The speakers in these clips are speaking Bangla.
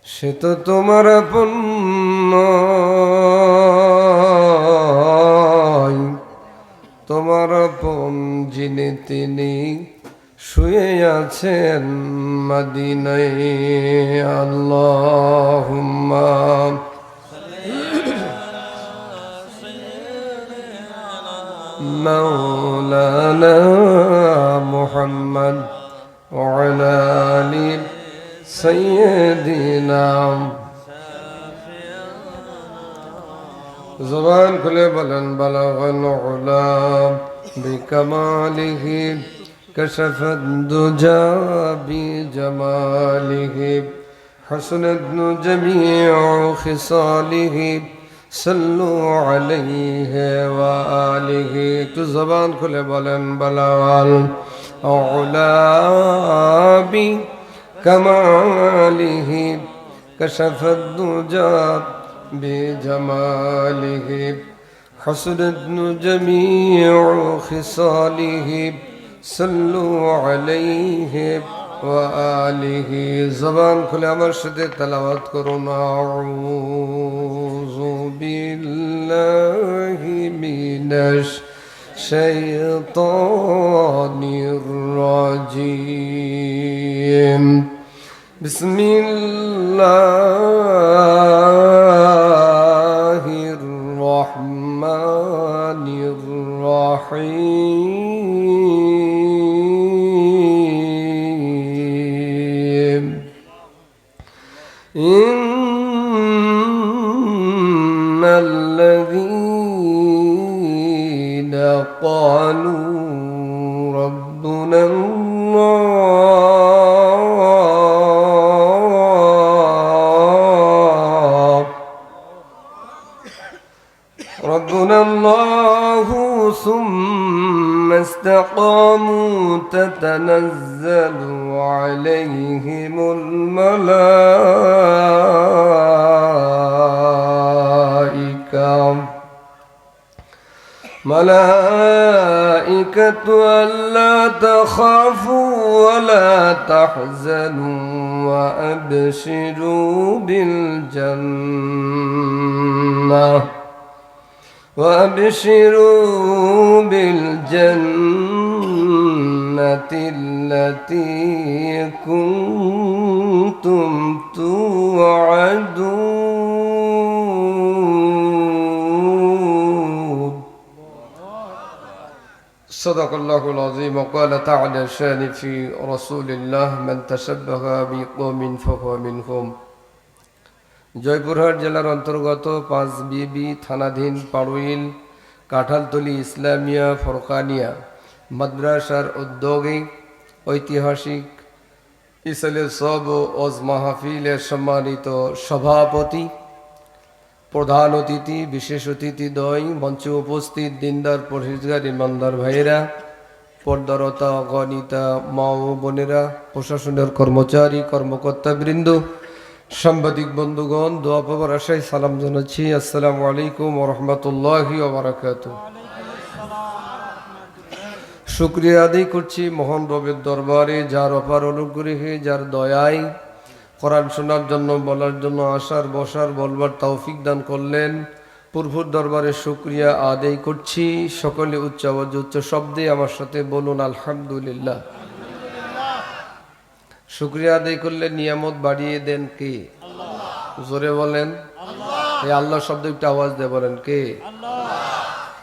সে তো তোমার আপন নয়, তোমার আপন যিনি তিনি শুয়ে আছেন মদিনায়। আল্লাহুম্মা মাওলানা মুহাম্মদ ওয়া আলা আলি সাইয়্যিদিনা। জবান খুলে বলেন বালাগাল উলা বিকামালিহি কাশাফাদ দুজা বিজামালিহি হাসনাত জামিউ খিসালিহি সাল্লু আলাইহি ওয়া আলিহি। একটু জবান খুলে বলেন বালাগাল উলা বিকামালিহি কাশাফাদ দুজা بجماله حسنت جميع خصاله صلوا عليه وآله। زبان খুলে আমার সাথে তেলাওয়াত করুন আউযু বিল্লাহি মিনাশ শাইতানির রাজিম। বিসমিল্লাহির রহমানির রহিম। ইন্নাল্লাযীনা ক্বালু রাব্বুনা الله ثم استقاموا تتنزل عليهم ملائكة ألا تخافوا ولا تحزنوا وأبشروا بالجنة التي كنتم توعدون. صدق الله العظيم. وقال تعالى شان في رسول الله من تشبه بقوم فهو منهم. জয়পুরহাট জেলার অন্তর্গত পাঁচবিবি থানাধীন পাড়ুইল কাঁঠালতলী ইসলামিয়া ফরকানিয়া মাদ্রাসার উদ্যোগে ঐতিহাসিক ইসলে সব ওজ মাহফিলের সম্মানিত সভাপতি, প্রধান অতিথি, বিশেষ অতিথিদ্বয়, মঞ্চে উপস্থিত দিনদার পরহেজগার ইমানদার ভাইয়েরা, পর্দারতা অগণিতা মা ও বোনেরা, প্রশাসনের কর্মচারী কর্মকর্তাবৃন্দ, সাংবাদিক বন্ধুগণ, দোয়া পাবার আশায় সালাম জানাচ্ছি। আসসালামু আলাইকুম ওয়া রাহমাতুল্লাহি ওয়া বারাকাতুহু। শুকরিয়া আদায় করছি মহান রবের দরবারে, যার অপার অনুগ্রহে, যার দয়ায় কোরআন শোনার জন্য, বলার জন্য, আসার বসার বলবার তৌফিক দান করলেন। প্রভুর দরবারে শুকরিয়া আদায় করছি। সকলে উচ্চ আওয়াজে উচ্চ শব্দে আমার সাথে বলুন আলহামদুলিল্লাহ। শুকরিয়া আদায় করলে নিয়ামত বাড়িয়ে দেন কে? জোরে বলেন এই আল্লাহ শব্দ একটু আওয়াজ দিয়ে বলেন কে?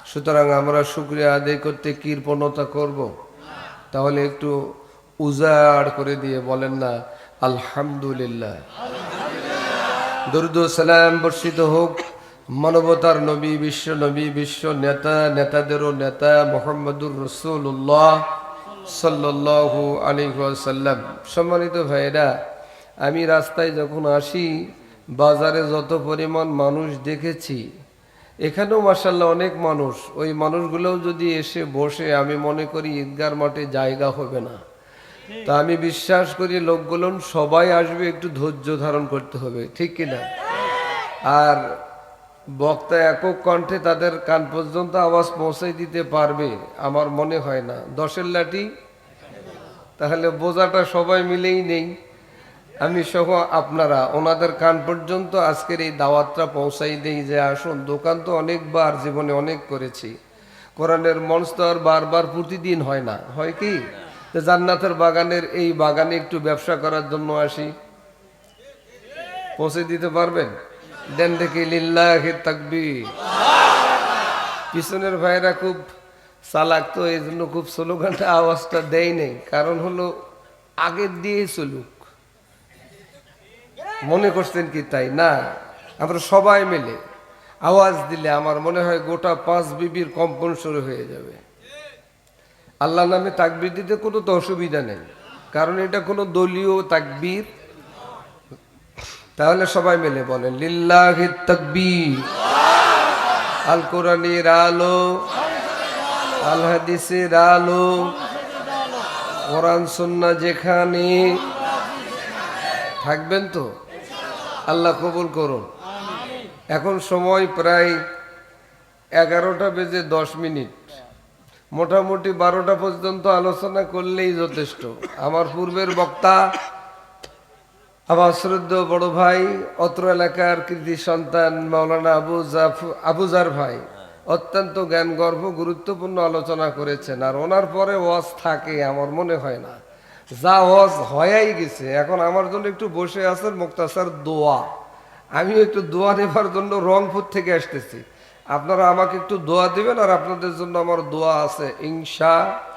সুতরাং আমরা শুকরিয়া আদায় করতে কৃপণতা করব? তাহলে একটু উজাড় করে দিয়ে বলেন না আলহামদুলিল্লাহ। দরুদ ও সালাম বর্ষিত হোক মানবতার নবী, বিশ্ব নবী, বিশ্ব নেতা, নেতাদেরও নেতা মুহাম্মদুর রাসূলুল্লাহ সাল্লাল্লাহু আলাইহি ওয়াসাল্লাম। সম্মানিত ভাইরা, আমি রাস্তায় যখন আসি, বাজারে যত পরিমাণ মানুষ দেখেছি, এখানেও মাশাআল্লাহ অনেক মানুষ। ওই মানুষগুলোও যদি এসে বসে, আমি মনে করি ঈদগার মাঠে জায়গা হবে না। তা আমি বিশ্বাস করি লোকগুলো সবাই আসবে, একটু ধৈর্য ধারণ করতে হবে, ঠিক কিনা? আর বক্তা একক কণ্ঠে তাদের কান পর্যন্ত আওয়াজ পৌঁছাই দিতে পারবে আমার মনে হয় না। 10-এর লাঠি, তাহলে বোঝাটা সবাই মিলেই নেই। আমি সহ আপনারা ওনাদের কান পর্যন্ত আজকের এই দাওয়াতটা পৌঁছাই দেই যে আসুন। দোকান তো অনেকবার জীবনে অনেক করেছি, কোরআনের মঞ্চ তো আর বারবার প্রতিদিন হয় না, হয় কি? তো জান্নাতের বাগানের এই বাগানে একটু ব্যবসা করার জন্য আসি, পৌঁছে দিতে পারবেন? দেন দেখি লিল্লাহি তাকবীর। পিছনের ভাইরা খুব চালাক, তো এই জন্য খুব স্লোগানটা আওয়াজটা দেয় নেই, কারণ হলো আগের দিয়ে চলুক, মনে করছেন কি তাই না? আমরা সবাই মিলে আওয়াজ দিলে আমার মনে হয় গোটা 5 বিবির কম্পন শুরু হয়ে যাবে। আল্লাহ নামে তাকবীর দিতে কোনো তো অসুবিধা নেই, কারণ এটা কোনো দলীয় তাকবীর। তাহলে সবাই মিলে বলেন লিল্লাহি তাকবীর। আল কোরআনের আলো, আল হাদিসের আলো, কোরআন সুন্নাহ যেখানে থাকবেন তো আল্লাহ কবুল করুন। এখন সময় প্রায় 11টা বেজে 10 মিনিট, মোটামুটি 12টা পর্যন্ত আলোচনা করলেই যথেষ্ট। আমার পূর্বের বক্তা আমার শ্রদ্ধেয় বড় ভাই, অত্র এলাকার কৃতি সন্তান মাওলানা আবুজার ভাই অত্যন্ত জ্ঞানগর্ভ গুরুত্বপূর্ণ আলোচনা করেছেন। আর ওনার পরে ওয়াজ থাকে আমার মনে হয় না, যা ওয়াজ হয়াই গেছে। এখন আমার জন্য একটু বসে আছেন মুক্তাসার দোয়া, আমিও একটু দোয়া নেবার জন্য রংপুর থেকে আসতেছি। আপনারা আমাকে একটু দোয়া দিবেন, আর আপনাদের জন্য আমার দোয়া আছে ইনশাআল্লাহ।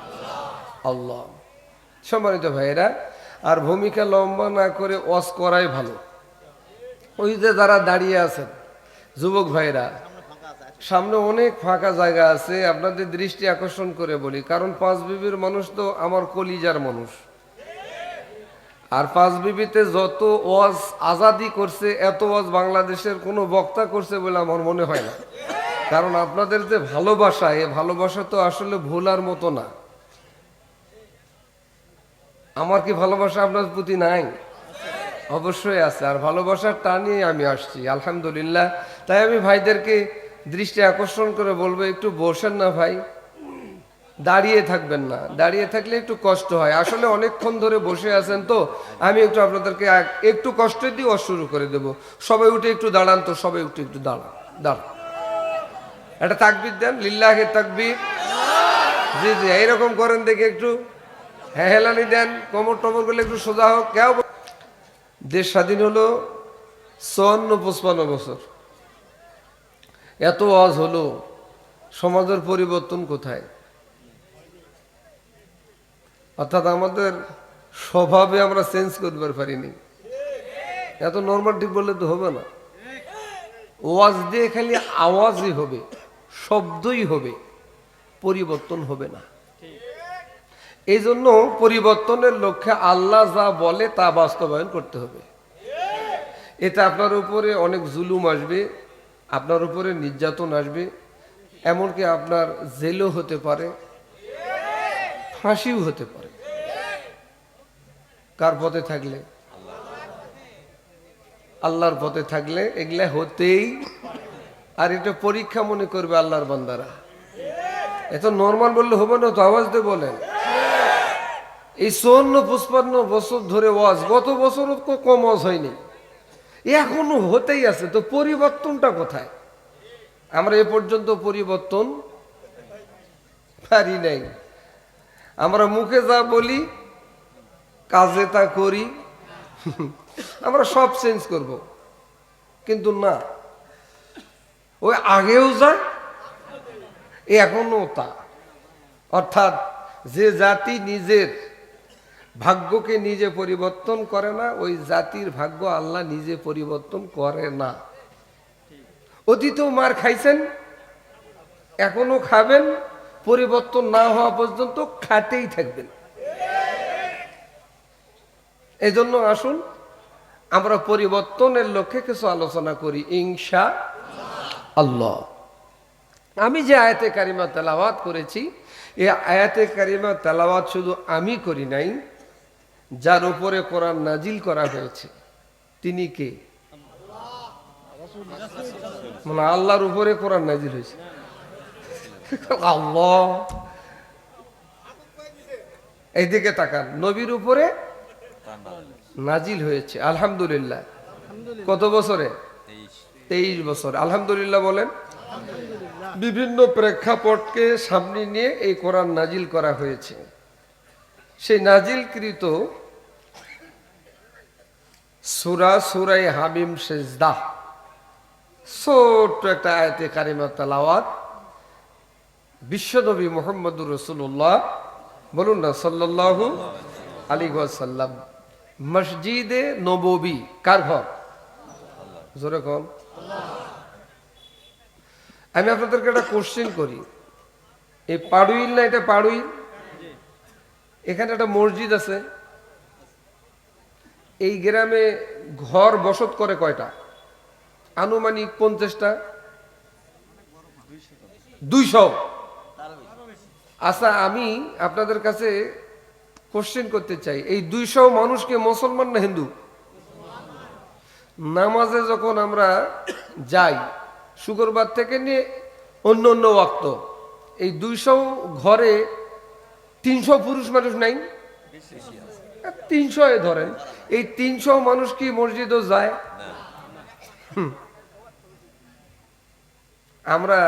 সম্মানিত ভাইয়েরা, আর ভূমিকা লম্বা না করে ওয়াজ করাই ভালো। ওই যে যারা দাঁড়িয়ে আছেন যুবক ভাইরা, সামনে অনেক ফাঁকা জায়গা আছে, আপনাদের দৃষ্টি আকর্ষণ করে বলি, কারণ 5 বিবির মানুষ তো আমার কলিজার মানুষ। আর 5 বিবিতে যত ওয়াজ আজাদি করছে, এত ওয়াজ বাংলাদেশের কোনো বক্তা করছে বলে আমার মনে হয় না। কারণ আপনাদের যে ভালোবাসা, এ ভালোবাসা তো আসলে ভোলার মতো না। আমার কি ভালোবাসা আপনার প্রতি নাই? অবশ্যই আছে, আর ভালোবাসার টানে আমি আসছি আলহামদুলিল্লাহ। তাই আমি ভাইদেরকে দৃষ্টি আকর্ষণ করে বলবো, একটু বসেন না ভাই, দাঁড়িয়ে থাকবেন না। দাঁড়িয়ে থাকলে একটু কষ্ট হয়, আসলে অনেকক্ষণ ধরে বসে আছেন তো। আমি একটু আপনাদেরকে একটু কষ্ট দিয়ে শুরু করে দেব। সবাই উঠে একটু দাঁড়ান তো, সবাই উঠে একটু দাঁড়ান, দাঁড়ান, একটা তাকবীর দেন, লিল্লাহি তাকবীর। জি জি, এইরকম করেন দেখে একটু হ্যাঁ হেলানি দেন, কোমর টমর করলে একটু সোজা হোক। কেউ দেশ স্বাধীন হলো 54-55 বছর, এত ওয়াজ হলো, সমাজের পরিবর্তন কোথায়? অর্থাৎ আমাদের স্বভাবে আমরা চেঞ্জ করতে পারিনি। এত নর্মাটিভ বললে তো হবে না। ওয়াজ দিয়ে খালি আওয়াজই হবে, শব্দই হবে, পরিবর্তন হবে না। এই জন্য পরিবর্তনের লক্ষ্যে আল্লাহ যা বলে তা বাস্তবায়ন করতে হবে। এতে আপনার উপরে অনেক জুলুম আসবে, আপনার উপরে নির্যাতন আসবে, এমনকি আপনার জেলও হতে পারে, ফাঁসিও হতে পারে। কার পথে থাকলে? আল্লাহর পথে থাকলে এগুলা হতেই। আর এটা পরীক্ষা মনে করবে আল্লাহর বান্দারা। এত নর্মাল বললে হবে না তো, আওয়াজ দিয়ে বলেন। এই 54-55 বছর ধরে ওয়াজ, গত বছরও কম ওয়াজ হয়নি, এখনো হতেই আছে। তো পরিবর্তনটা কোথায়? আমরা এ পর্যন্ত পরিবর্তন পারি নাই। আমরা মুখে যা বলি, কাজে তা করি, আমরা সব চেঞ্জ করব, কিন্তু না, ওই আগেও যা এখনো তা। অর্থাৎ যে জাতি নিজের ভাগ্যকে নিজে পরিবর্তন করে না, ওই জাতির ভাগ্য আল্লাহ নিজে পরিবর্তন করে না। অতীতেও মার খাইছেন, এখনো খাবেন, পরিবর্তন না হওয়া পর্যন্ত খাটেই থাকবেন। এই জন্য আসুন আমরা পরিবর্তনের লক্ষ্যে কিছু আলোচনা করি ইনশাআল্লাহ। আমি যে আয়াতে কারিমা তেলাওয়াত করেছি, এই আয়াতে কারিমা তেলাওয়াত শুধু আমি করি নাই, যার উপরে কোরআন নাজিল করা হয়েছে তিনি কে? মানে আল্লাহর উপরে কোরআন নাজিল হয়েছে। আল্লাহ, এইদিকে তাকান, নবীর উপরে নাজিল হয়েছে আলহামদুলিল্লাহ। কত বছরে? 23 বছর। আলহামদুলিল্লাহ বলেন। বিভিন্ন প্রেক্ষাপটকে সামনে নিয়ে এই কোরআন নাজিল করা হয়েছে। সেই নাজিলকৃত সূরা সূরায়ে হামিম সিজদা, ছোট্ট একটা আয়াতে কারিমা তেলাওয়াত বিশ্বনবী মুহাম্মদুর রাসূলুল্লাহ বলুন না সাল্লাল্লাহু আলাইহি ওয়াসাল্লাম মসজিদে নববী কার ঘর? জোরে কোন। আমি আপনাদেরকে একটা কোশ্চেন করি, এই পাড়ুইল না এটা পাড়ুইল? এখানে একটা মসজিদ আছে, এই গ্রামে ঘর বসত করে কয়টা? আনুমানিক 50টা, 200। আচ্ছা, আমি আপনাদের কাছে কোশ্চেন করতে চাই, এই 200 মানুষকে মুসলমান না হিন্দু? নামাজে যখন আমরা যাই শুক্রবার থেকে নিয়ে অন্য অন্য ওয়াক্ত, এই 200 ঘরে 300 পুরুষ মানুষ নাই? 300 ধরেন, এই 300 মানুষ কি মসজিদও যায়? আমরা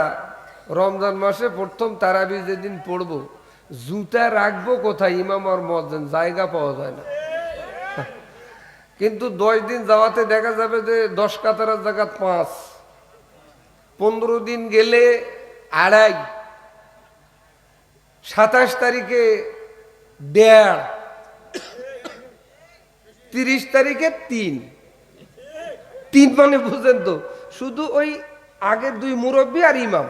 রমজান মাসে প্রথম তারাবি যেদিন পড়বো, জুতা রাখবো কোথায়? ইমাম আর মুয়াজ্জিন, জায়গা পাওয়া যায় না। কিন্তু 10 দিন যাওয়াতে দেখা যাবে যে 10 কাতারের জায়গা 5, 15 দিন গেলে 2.5, 27 তারিখে 1.5, 30 তারিখে 3 মানে বুঝেন তো, শুধু ওই আগের 2 মুরব্বী আর ইমাম,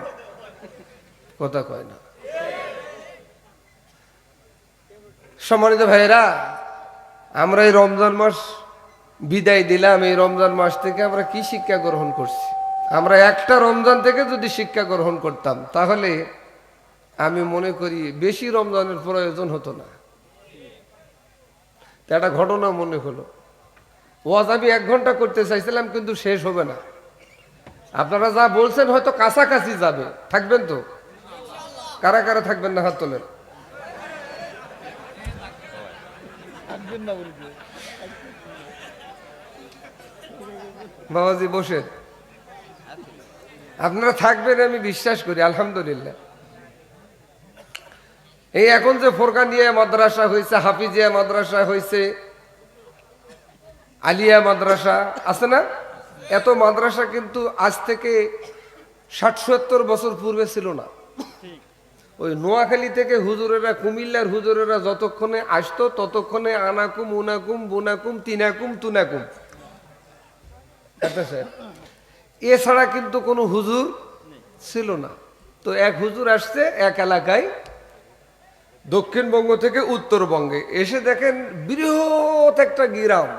কথা কয় না। সম্মানিত ভাইয়েরা, আমরা এই রমজান মাস বিদায় দিলাম, এই রমজান মাস থেকে আমরা কি শিক্ষা গ্রহণ করছি? আমরা একটা রমজান থেকে যদি শিক্ষা গ্রহণ করতাম তাহলে আমি মনে করি বেশি রমজানের প্রয়োজন হতো না। একটা ঘটনা মনে হলো, ওয়াজ আমি 1 ঘন্টা করতে চাইছিলাম কিন্তু শেষ হবে না। আপনারা যা বলছেন হয়তো কাছাকাছি যাবে, থাকবেন তো? কারা কারা থাকবেন না হাত তোলেন। বাবাজি বসেন, আপনারা থাকবেন আমি বিশ্বাস করি আলহামদুলিল্লাহ। এই এখন যে ফোরকানিয়া মাদ্রাসা হয়েছে, হাফিজিয়া মাদ্রাসা হয়েছে, আলিয়া মাদ্রাসা আছে না, এত মাদ্রাসা কিন্তু আজ থেকে 60-70 বছর পূর্বে ছিল না। ওই নোয়াখালী থেকে হুজুরেরা, কুমিল্লার হুজুরেরা যতক্ষণে আসতো ততক্ষণে আনাকুম উনাকুম বুনাকুম তিনাকুম তুনাকুম, এছাড়া কিন্তু কোনো হুজুর ছিল না। তো এক হুজুর আসছে এক এলাকায়, দক্ষিণবঙ্গ থেকে উত্তরবঙ্গে এসে দেখেন বৃহৎ একটা গ্রাম।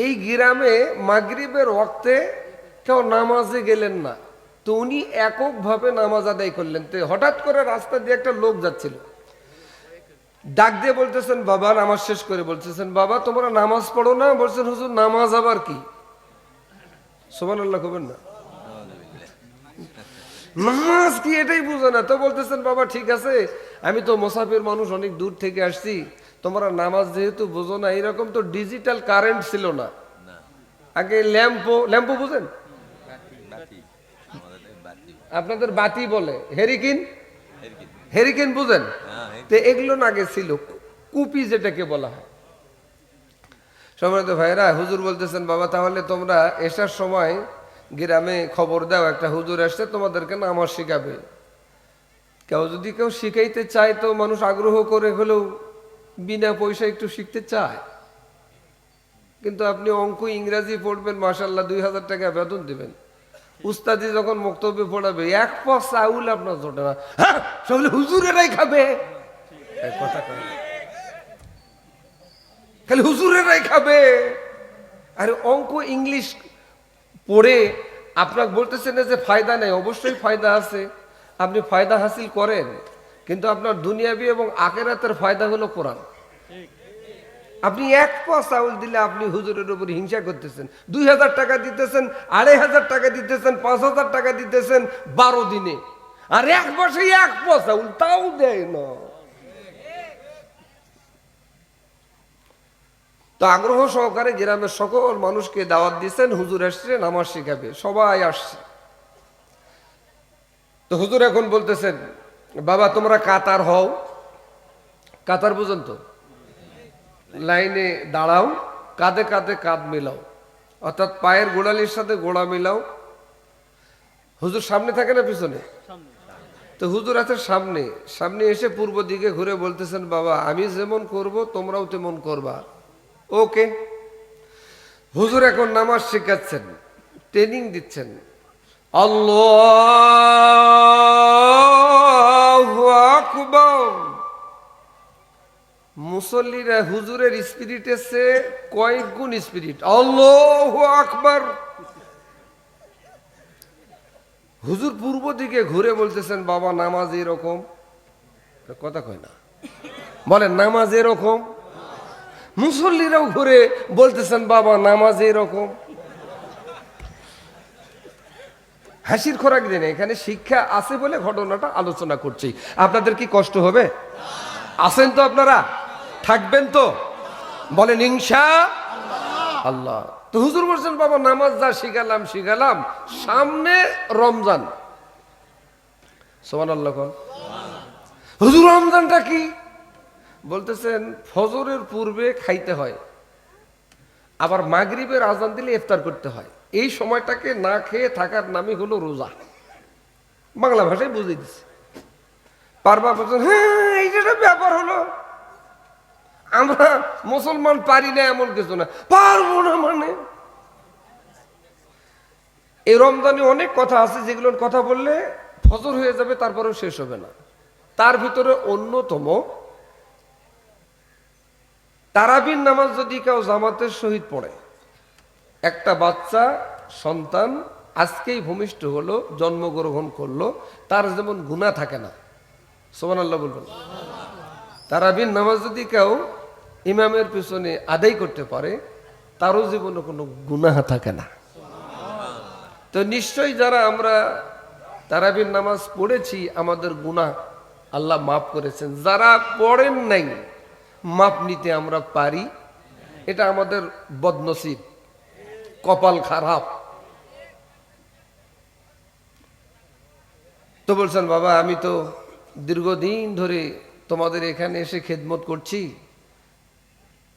এই গ্রামে মাগরিবের ওয়াক্তে কেউ নামাজে গেলেন না, তো উনি এককভাবে নামাজ আদায় করলেন। তো হঠাৎ করে রাস্তা দিয়ে একটা লোক যাচ্ছিল, ডাক দিয়ে বলতেছেন বাবা, নামাজ শেষ করে বলতেছেন বাবা তোমরা নামাজ পড়ো না? বলছেন হুজুর নামাজ আবার কি? সুবহানাল্লাহ কবেন না, নামাজ কি এটাই বুঝো না? তো বলতেছেন বাবা ঠিক আছে, আমি তো মুসাফির মানুষ, অনেক দূর থেকে আসছি, তোমরা নামাজ যেহেতু বুঝো না, এরকম তো ডিজিটাল কারেন্ট ছিল না, আগে ল্যাম্পো বুঝেন? আপনাদের বাতি বলে, হেরিকেন বুঝেন? তো এগুলো না আগে ছিল, কুপি যেটাকে বলা হয়। সম্মানিত ভাইরা, হুজুর বলতেছেন বাবা তাহলে তোমরা এসার সময় গ্রামে খবর দাও, একটা হুজুর আসছে তোমাদেরকে নামাজ শিখাবে। যদি কেউ শিখাইতে চায় তো মানুষ আগ্রহ করে হলেও বিনা পয়সা একটু শিখতে চায়। কিন্তু আপনি অঙ্ক ইংরাজি পড়বেন, মাশাআল্লাহ 2000 টাকা বেতন দিবেন, উস্তাদি যখন বক্তব্য পড়াবে 1 পা চাউল আপনার জোটে না, হ্যাঁ সবগুলো হুজুরেরাই খাবে, কথা কয় খালি হুজুরেরাই খাবে। আরে অঙ্ক ইংলিশ পড়ে আপনাকে বলতেছেন যে ফায়দা নেই, অবশ্যই ফায়দা আছে, আপনি ফায়দা হাসিল করেন, কিন্তু আপনার দুনিয়াবি এবং আখিরাতের ফায়দা হলো কোরআন। আপনি 1 পা চাউল দিলে আপনি হুজুরের উপর হিংসা করতেছেন, 2000 টাকা দিতেছেন, 2500 টাকা দিতেছেন, 5000 টাকা দিতেছেন 12 দিনে, আর 1 মাসে 1 পা চাউল তাও দেয় না। তো আগ্রহ সহকারে গ্রামের সকল মানুষকে দাওয়াত দিয়েছেন, হুজুর আসছে নামাজ শেখাবে, সবাই আসছে। তো হুজুর এখন বলতেছেন, বাবা তোমরা কাতার হও, কাতার বুঝেন তো, লাইনে দাঁড়াও, কাঁধে কাঁধে কাঁধ মিলাও, অর্থাৎ পায়ের গোড়ালির সাথে গোড়া মিলাও। হুজুর সামনে থাকে না পিছনে? তো হুজুর আছে সামনে। সামনে এসে পূর্ব দিকে ঘুরে বলতেছেন, বাবা আমি যেমন করব তোমরাও তেমন করবা। ওকে। হুজুর এখন নামাজ শেখাচ্ছেন, ট্রেনিং দিচ্ছেন। আল্লাহু আকবার। মুসল্লিরা হুজুরের স্পিরিট এসে কয়েক গুণ স্পিরিট। আল্লাহু আকবার। হুজুর পূর্ব দিকে ঘুরে বলতেছেন, বাবা নামাজ এরকম, কথা কয় না, বলেন নামাজ এরকম। মুসল্লিরাও ঘুরে বলতেছেন, বাবা নামাজ এরকম। হাসির খোরাক দেন, এখানে শিক্ষা আছে বলে ঘটনাটা আলোচনা করছি। আপনাদের কি কষ্ট হবে? আছেন তো আপনারা? থাকবেন তো? বলেন ইনশাআল্লাহ। তো হুজুর বলছেন, বাবা নামাজ যা শিখালাম শিখালাম, সামনে রমজান। সুবহানাল্লাহ। হুজুর রমজানটা কি? বলতেছেন ফজরের পূর্বে খাইতে হয়, আবার মাগরিবের আজান দিলে ইফতার করতে হয়। এই সময়টাকে না খেয়ে থাকার নামই হলো রোজা। বাংলা ভাষায় বুঝিয়ে দিচ্ছে। পারবা? বলছেন হ্যাঁ, এইটা ব্যাপার হলো, আমরা মুসলমান পারি না এমন কিছু না। পারবো না মানে? এই রমজানে অনেক কথা আছে যেগুলোর কথা বললে ফজর হয়ে যাবে, তারপরেও শেষ হবে না। তার ভিতরে অন্যতম তারাবির নামাজ যদি কেউ জামাতের সহিত পড়ে, একটা বাচ্চা সন্তান আজকেই ভূমিষ্ঠ হলো, জন্মগ্রহণ করলো, তার যেমন গুনাহ থাকে না। সুবহানাল্লাহ বলবেন। তারাবির নামাজ যদি কেউ ইমামের পিছনে আদায় করতে পারে, তারও জীবনে কোনো গুনাহ থাকে না। তো নিশ্চয়ই যারা আমরা তারাবির নামাজ পড়েছি, আমাদের গুনাহ আল্লাহ মাফ করেছেন। যারা পড়েন নাই, মাপ নিতে আমরা পারি। এটা আমাদের বদনসিব, কপাল খারাপ। তো বলছেন, বাবা আমি তো দীর্ঘদিন ধরে তোমাদের এখানে এসে খেদমত করছি,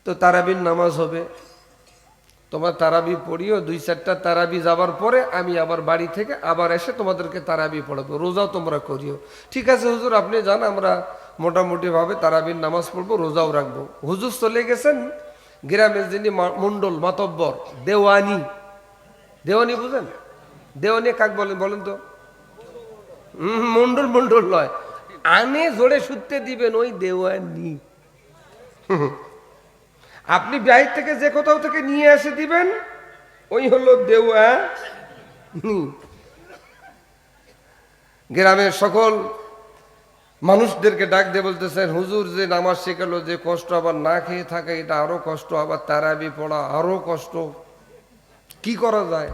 তো তারাবির নামাজ হবে, তোমার তারাবি পড়িও, 2-4টা তারাবি যাবার পরে আমি আবার বাড়ি থেকে আবার এসে তোমাদেরকে তারাবি পড়াবো, রোজাও তোমরা করিও। ঠিক আছে হুজুর, আপনি জান, আমরা মোটামুটি ভাবে তারাবির নামাজ পড়বো, রোজাও রাখবো। হুজুর চলে গেছেন গ্রামের যিনি মন্ডল মাতব্বর, দেওয়ানি। দেওয়ানি বুঝেন? দেওয়ানি কাক বলেন বলেন তো? মন্ডল মন্ডল নয়, আনে জোরে সুত্তে দিবেন ওই দেওয়ানি। আপনি বাইরে থেকে যে কোথাও থেকে নিয়ে এসে দিবেন, ওই হলো দেওয়ানি। গ্রামের সকল মানুষদেরকে ডাক দিয়ে বলতেছেন, হুজুর যে নামাজ শেখালো, যে কষ্ট, আবার না খেয়ে থাকা এটা আরো কষ্ট, আবার তারাবি পড়া আরো কষ্ট, কি করা যায়?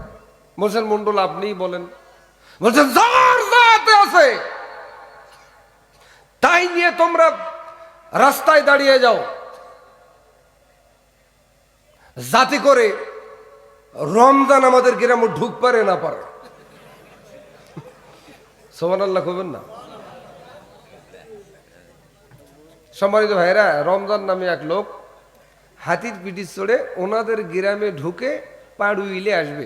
বলছেন মন্ডল আপনিই বলেন। বলছেন যার যাতে আছে তাই নিয়ে তোমরা রাস্তায় দাঁড়িয়ে যাও, যাতে করে রমজান আমাদের গ্রামে ঢুক পারে না পারে। সুবহানাল্লাহ কবেন না? সম্মানিত ভাইরা, রমজান নামে এক লোক হাতির পিঠে চড়ে ওনাদের গ্রামে ঢুকে পাড়ুইলে আসবে।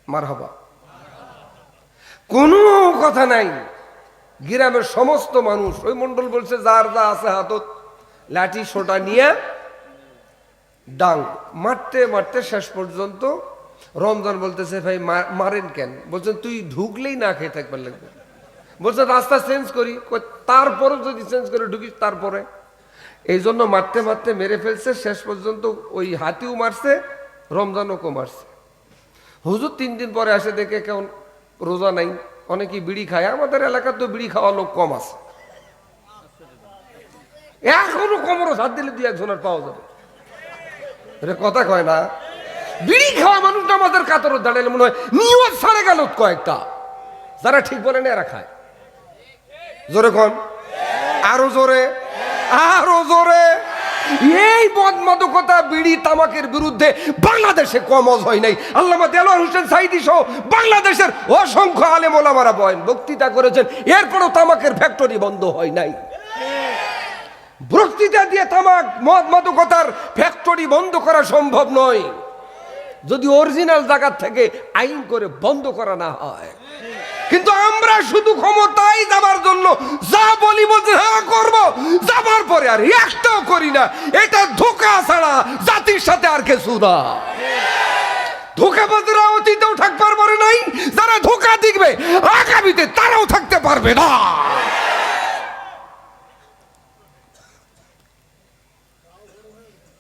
মারহাবা। কোনো কথা নাই। গ্রামের সমস্ত মানুষ, ওই মন্ডল বলছে যার যা আছে হাতত লাঠি সোটা নিয়ে ডাং মারতে মারতে শেষ পর্যন্ত রমজান বলতেছে, ভাই মারেন কেন? বলছেন তুই ঢুকলেই না খেয়ে থাকবার লাগবে। বলছে রাস্তা চেঞ্জ করি, তারপরে যদি চেঞ্জ করে ঢুকিস তারপরে। এই জন্য মারতে মারতে মেরে ফেলছে, শেষ পর্যন্ত ওই হাতিও মারছে, রমজানও মারছে। হুজুর 3 দিন পরে আসে, দেখে কেমন রোজা নাই, অনেকেই বিড়ি খায়। আমাদের এলাকার তো বিড়ি খাওয়া লোক কম আছে, এখনো কোমরও হাত দিলে 2-1 পাওয়া যাবে। কথা কয় না? বিড়ি খাওয়া মানুষটা আমাদের কাতর দাঁড়ালে মনে হয় নিয়ত সারে গেল কয়েকটা। যারা ঠিক বলে না এরা খায়। জোরে কোন, আরো জোরে, আরো জোরে, এই মদ-মাদকতা, বিড়ি, তামাকের বিরুদ্ধে বাংলাদেশে কমজ হয় নাই। আল্লামা দেলোয়ার হোসেন সাঈদী সহ বাংলাদেশের অসংখ্য আলেম ওলামারা বয়ান বক্তৃতা করেছেন, এরপরও তামাকের ফ্যাক্টরি বন্ধ হয় নাই। বক্তৃতা দিয়ে তামাক, মদ-মাদকতার ফ্যাক্টরি বন্ধ করা সম্ভব নয় যদি অরিজিনাল জায়গা থেকে আইন করে বন্ধ করা না হয়। কিন্তু আমরা শুধু ক্ষমতায় যাবার জন্য যা বলি বলতে হ্যাঁ করবো, যাবার পরে আর একটাও করি না। এটা ধোঁকা ছাড়া জাতির সাথে আর কিছু না। ধোঁকাবাজরা অতীতেও থাকবার পারে নাই, যারা ধোঁকা দিবে আগামীতে তারাও থাকতে পারবে না।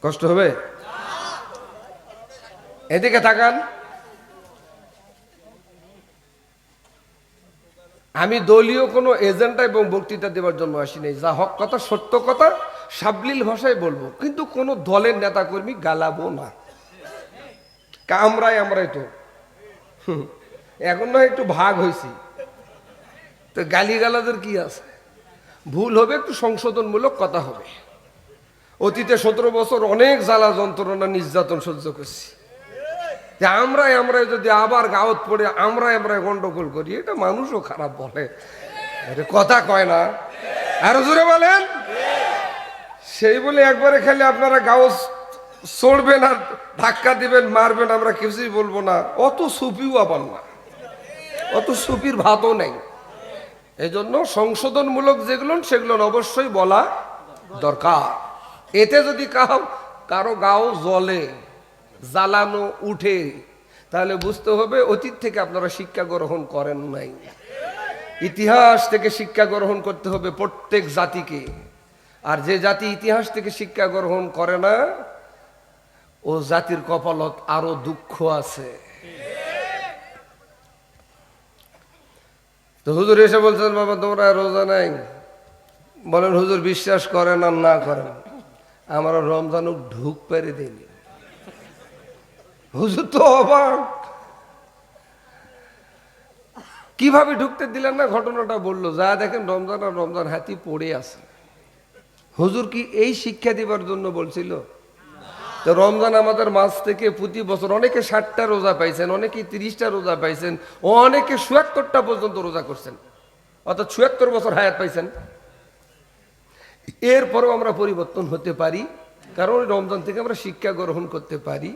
কষ্ট হবে। এদিকে তাকান, আমি দলীয় কোনো এজেন্ডা এবং বক্তৃতা দেওয়ার জন্য আসি নাই। যা হক কথা, সত্য কথা সাবলীল ভাষায় বলবো, কিন্তু কোনো দলের নেতা কর্মী গালাবো না। আমরাই তো এখন না একটু ভাগ হয়েছি, তো গালি গালাদের কি আছে? ভুল হবে, একটু সংশোধনমূলক কথা হবে। অতীতে 17 বছর অনেক জ্বালা যন্ত্রণা নির্যাতন সহ্য করছি। আমরাই যদি আবার গাওত পড়ে আমরাই গন্ডগোল করি, এটা মানুষও খারাপ বলে, এটা কথা কয় না। আরো জোরে বলেন। সেই বলে একবারে খালি আপনারা গাও চড়বেন আর ধাক্কা দিবেন, মারবেন, আমরা কিছুই বলবো না। অত সুপিও আবার না, অত সুপির ভাতও নেই। এই জন্য সংশোধনমূলক যেগুলো সেগুলো অবশ্যই বলা দরকার। এতে যদি কারো গাও জ্বলে, জ্বালানো উঠে, তাহলে বুঝতে হবে অতীত থেকে আপনারা শিক্ষা গ্রহণ করেন নাই। ইতিহাস থেকে শিক্ষা গ্রহণ করতে হবে প্রত্যেক জাতিকে। আর যে জাতি ইতিহাস থেকে শিক্ষা গ্রহণ করে না, ও জাতির কপালত আরো দুঃখ আছে। তো হুজুর এসে বলছেন, বাবা তোমরা রোজা নাই? বলেন হুজুর বিশ্বাস করেন আর না করেন, আমার রমজান ঢুক পেরে দেয়নি। হুজুর তো অবাক, কিভাবে ঢুকতে দিলেন না? ঘটনাটা বললো, যা দেখেন রমজান আর রমজান হাতি পড়ে আছে। হুজুর কি এই শিক্ষা দিবার জন্য বলছিল? তো রমজান আমাদের মাস থেকে প্রতি বছর অনেকে 60টা রোজা পাইছেন, অনেকে 30টা রোজা পাইছেন, অনেকে 76টা পর্যন্ত রোজা করছেন, অর্থাৎ 76 বছর হায়াত পাইছেন। এরপরেও আমরা পরিবর্তন হতে পারি, কারণ রমজান থেকে আমরা শিক্ষা গ্রহণ করতে পারি,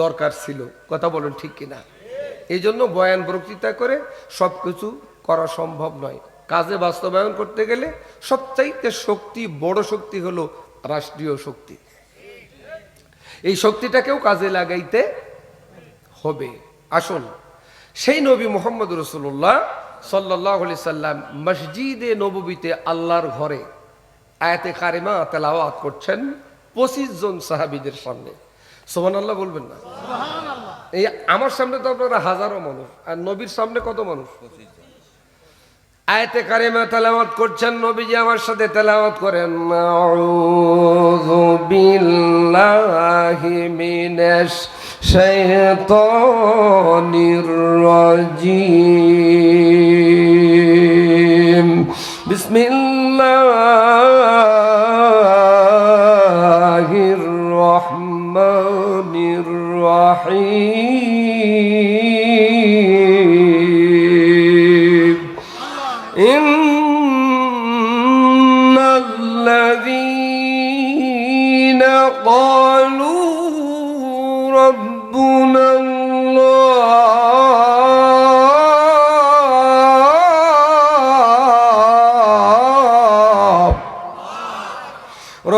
দরকার ছিল। কথা বলেন ঠিক কিনা? এই জন্য বয়ান বক্তৃতা করে সবকিছু করা সম্ভব নয়। কাজে বাস্তবায়ন করতে গেলে সবচাইতে বড় শক্তি হলো রাষ্ট্রীয় শক্তি। এই শক্তিটাকেও কাজে লাগাইতে হবে। আসুন, সেই নবী মুহাম্মদ রাসূলুল্লাহ সাল্লাল্লাহু আলাইহি সাল্লাম মসজিদে নববীতে আল্লাহর ঘরে আয়াতে কারিমা তেলাওয়াত করছেন 25 জন সাহাবীদের সামনে। সুবহানাল্লাহ বলবেন না? এই আমার সামনে তো আপনারা হাজারো মানুষ, আর নবীর সামনে কত মানুষ? আয়াতে কারিমা তেলাওয়াত করছেন, নবীজি আমার সাথে তেলাওয়াত করেন, আউযু বিল্লাহি মিনাশ শাইতানির রাজীম, বিসমিল্লাহির রহমানির রহিম, ইন্নাল্লাযীনা ক্বালু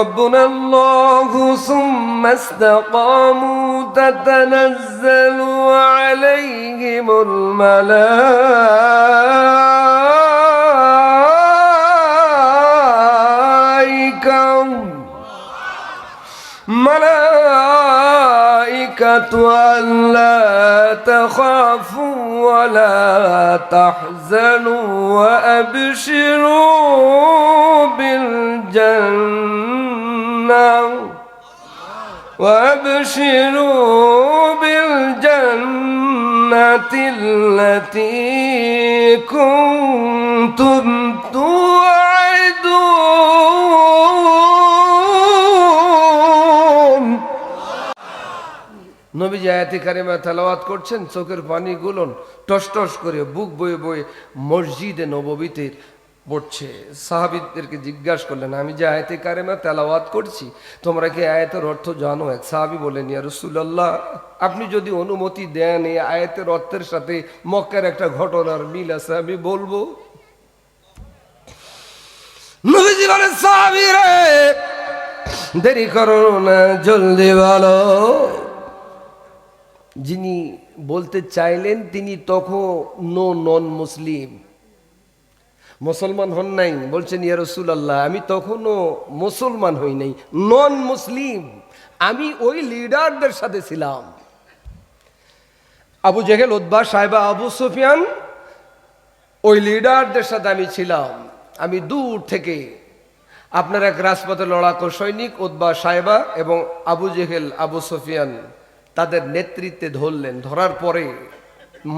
ربنا الله ثم استقاموا تتنزل عليهم الملائكة ألا تخافوا ولا تحزنوا وأبشروا بالجنة التي كنتم توعدون নবীজি আয়াতে কারিমা তেলাওয়াত করছেন, চোখের পানিগুলো টস টস করে বুক বয়ে বয়ে মসজিদে নববীতে পড়ছে। সাহাবীদেরকে জিজ্ঞাসা করলেন, আমি যে আয়াতে কারিমা তেলাওয়াত করছি, তোমরা কি আয়াতের অর্থ জানো? এক সাহাবী বললেন, ইয়া রাসূলুল্লাহ, আপনি যদি অনুমতি দেন এই আয়াতের অর্থের সাথে মক্কার একটা ঘটনার মিল আছে, আমি বলবো। নবীজি বলেন, সাহাবীরা দেরি করো না, জলদি বলো। যিনি বলতে চাইলেন তিনি তখন নন মুসলিম, মুসলমান হন নাই। বলছেন, ইয়া রাসূলুল্লাহ, আমি তখনও মুসলমান হই নাই, নন মুসলিম। আমি ওই লিডারদের সাথে ছিলাম, আবু জেহেল, উতবা, সাইবা, আবু সুফিয়ান, ওই লিডারদের সাথে আমি ছিলাম। আমি দূর থেকে আপনার এক রাজপথে লড়াকু সৈনিক উতবা, সাইবা এবং আবু জেহেল, আবু সুফিয়ান তাদের নেতৃত্বে ধরলেন। ধরার পরে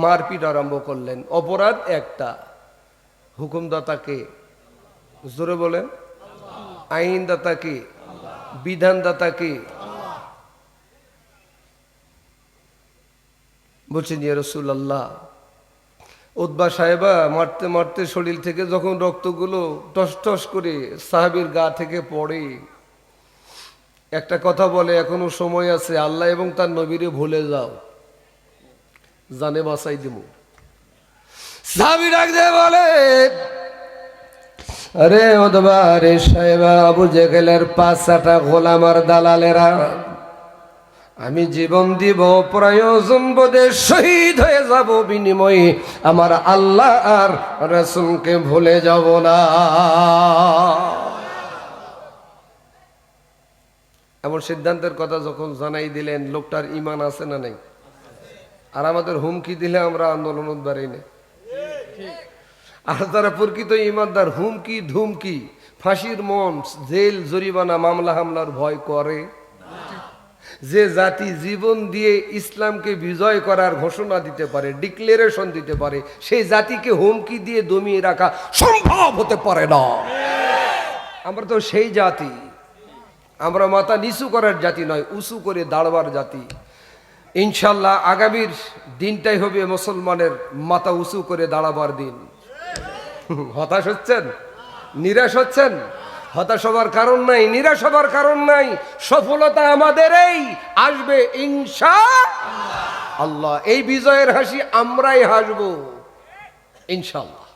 মারপিট আরম্ভ করলেন। অপরাধ একটা, হুকুমদাতাকে, জোরে বলেন, আইনদাতাকে, বিধানদাতাকে। বলছেন, ইয়া রাসূলুল্লাহ, উতবা সাহেবা মারতে মারতে শরীর থেকে যখন রক্তগুলো টস টস করে সাহাবীর গা থেকে পড়ে, একটা কথা বলে, এখনো সময় আছে, আল্লাহ এবং তার নবীরে ভুলে যাও, জানে বাঁচাই দেব। সাহাবী ডাক দিয়ে বলে, আরে উতবা রে সাহেবা, আবু জেহেলের 5-6টা গোলাম আর দালালেরা, আমি জীবন দিব, প্রয়োজন বোধে শহীদ হয়ে যাব, বিনিময়ে আমার আল্লাহ আর রাসূলকে ভুলে যাব না। এমন সিদ্ধান্তের কথা যখন জানাই দিলেন, লোকটার ঈমান আছে না নাই? আর আমাদের হুমকি দিলে আমরা আন্দোলন বাড়াই না। আর যারা প্রকৃত ঈমানদার, হুমকি ধুমকি, ফাঁসির মঞ্চ, জেল, জরিমানা, মামলা হামলার ভয় করে। যে জাতি জীবন দিয়ে ইসলামকে বিজয় করার ঘোষণা দিতে পারে, ডিক্লারেশন দিতে পারে, সেই জাতিকে হুমকি দিয়ে দমিয়ে রাখা সম্ভব হতে পারে না। আমরা তো সেই জাতি, আমরা মাথা নিচু করার জাতি নয়, উঁচু করে দাঁড়াবার জাতি। ইনশাল্লাহ আগামীর দিনটাই হবে মুসলমানের মাথা উঁচু করে দাঁড়াবার দিন। হতাশ হচ্ছেন, নিরাশ হচ্ছেন? হতাশ হবার কারণ নাই, নিরাশ হবার কারণ নাই। সফলতা আমাদেরই আসবে ইনশাআল্লাহ। এই বিজয়ের হাসি আমরাই হাসবো ইনশাআল্লাহ।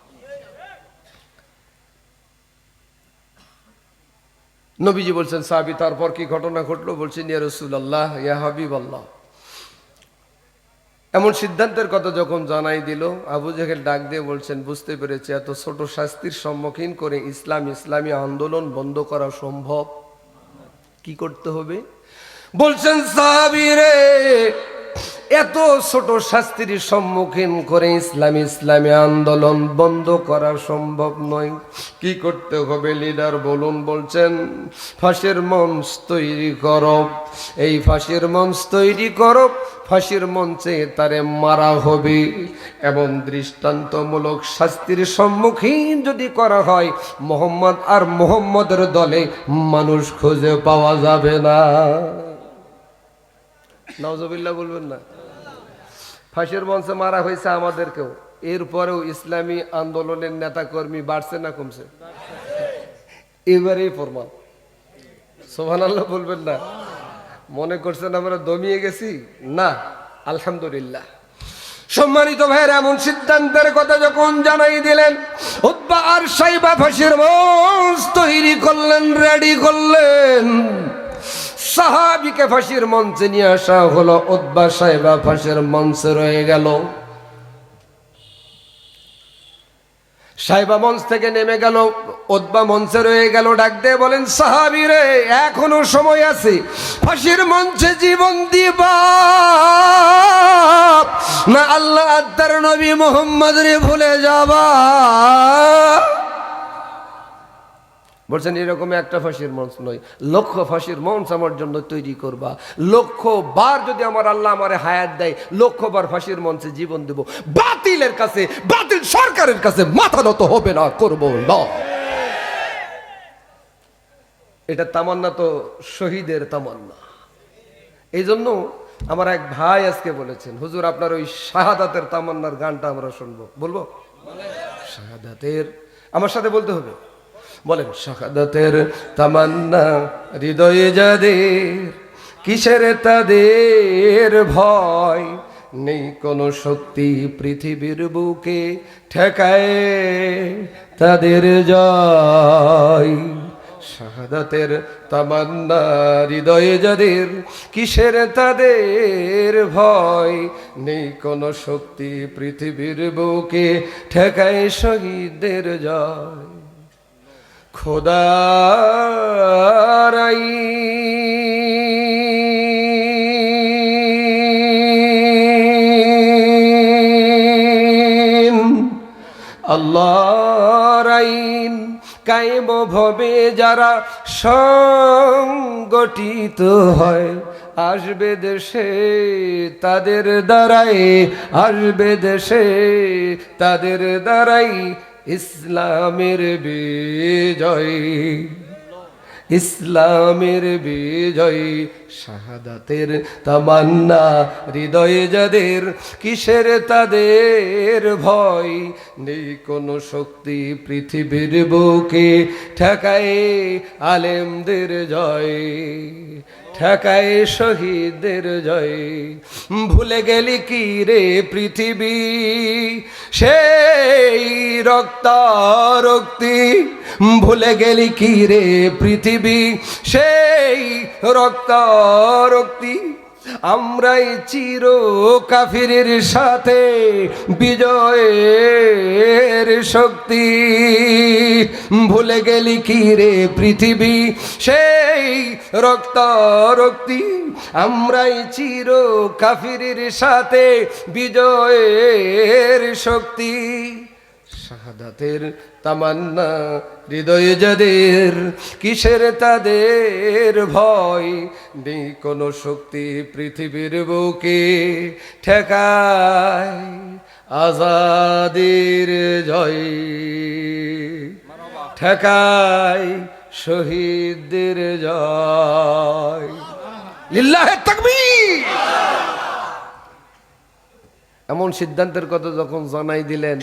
নবীজি বলছেন, সাহাবী, তারপর কি ঘটনা ঘটলো? বলছেন, ইয়া রাসূলুল্লাহ, ইয়া হাবিবাল্লাহ, এমন সিদ্ধান্তের কথা যখন জানাই দিল, আবু জেহেল ডাক দিয়ে বলছেন, বুঝতে পেরেছে এত ছোট শাস্তির সম্মুখীন করে ইসলামী আন্দোলন বন্ধ করা সম্ভব। কি করতে হবে? বলছেন, সাহাবী রে, এত ছোট শাস্তির সম্মুখীন করে ইসলামী আন্দোলন বন্ধ করা সম্ভব নয়। কি করতে হবে লিডার বলুন? বলছেন, ফাঁসির মঞ্চ তৈরি করো। এই ফাঁসির মঞ্চ তৈরি করো, ফাঁসির মঞ্চে তারে মারা হবে এবং দৃষ্টান্তমূলক শাস্তির সম্মুখীন যদি করা হয়, মোহাম্মদ আর মোহাম্মদের দলে মানুষ খুঁজে পাওয়া যাবে না। নাউজুবিল্লাহ বলবেন না? ফাঁসির মঞ্চে মারা হয়েছে আমাদেরকেও, এরপরেও ইসলামী আন্দোলনের নেতা কর্মী বাড়ছে না কমছে? এবারেই প্রমাণ। সুবহানাল্লাহ বলবেন না? মনে করছেন আমরা দমিয়ে গেছি? না, আলহামদুলিল্লাহ। সম্মানিত ভাইয়ের, এমন সিদ্ধান্তের কথা যখন জানাই দিলেন, উতবা আর সাইবা ফাঁসির মঞ্চ তৈরি করলেন, রেডি করলেন। সাহাবীকে ফাঁসির মঞ্চে নিয়ে আসা হলো। উতবা সাইবা ফাঁসির মঞ্চে রয়ে গেল। সাইবা মঞ্চ থেকে নেমে গেল, উতবা মঞ্চে রয়ে গেল। ডাক দিয়ে বলেন, সাহাবী রে, এখনো সময় আছে, ফাঁসির মঞ্চে জীবন দিবা না আল্লাহ তার নবী মুহাম্মদ রে ভুলে যাবা? বলছেন, এরকম একটা ফাঁসির মঞ্চ নয়, লক্ষ ফাঁসির মঞ্চ আমার জন্য তৈরি করবা। 1,00,000 বার যদি আমার আল্লাহ আমারে হায়াত দেয়, 1,00,000 বার ফাঁসির মঞ্চে জীবন দেব। বাতিলের কাছে, বাতিল সরকারের কাছে মাথা নত হবে না, করব না। এটা তামান্না তো শহীদের তামান্না। এই জন্য আমার এক ভাই আজকে বলেছেন, হুজুর আপনার ওই শাহাদাতের তামান্নার গানটা আমরা শুনবো। বলবো? শাহাদাতের, আমার সাথে বলতে হবে, বলেন। শাহাদাতের তামান্না হৃদয়ে যাদের, কিসের তাদের ভয়, নেই কোনো শক্তি পৃথিবীর বুকে ঠেকায় তাদের জয়। শাহাদাতের তামান্না হৃদয়ে যাদের, কিসের তাদের ভয়, নেই কোনো শক্তি পৃথিবীর বুকে ঠেকায় শহীদদের জয়। খোদার আইন, আল্লাহর আইন কায়েম ভবে যারা সংগঠিত হয়, আসবে দেশে তাদের দ্বারাই, আসবে দেশে তাদের দ্বারাই ইসলামের বিজয়, ইসলামের বিজয়। শাহাদাতের তামান্না হৃদয়ে যাদের, কিসের তাদের ভয়, নেই কোনো শক্তি পৃথিবীর বুকে ঠেকায় আলেমদের জয়, ঠেকায় শহীদদের জয়। ভুলে গেলি কি রে পৃথিবী সেই রক্তারক্তি, ভুলে গেলি কি রে পৃথিবী সেই রক্তারক্তি, আমরাই চির কাফিরের সাথে বিজয়ের শক্তি। ভুলে গেলি কি রে পৃথিবী সেই রক্তারক্তি, আমরাই চির কাফিরের সাথে বিজয়ের শক্তি। শাহাদাতের তামান্না হৃদয়ে যাদের, কিসের তাদের ভয়, নেই কোনো শক্তি পৃথিবীর বুকে ঠেকায় আজাদের জয়, ঠেকায় শহীদদের জয়। লিল্লাহে তাকবীর। এমন সিদ্ধান্তের কথা যখন জানাই দিলেন,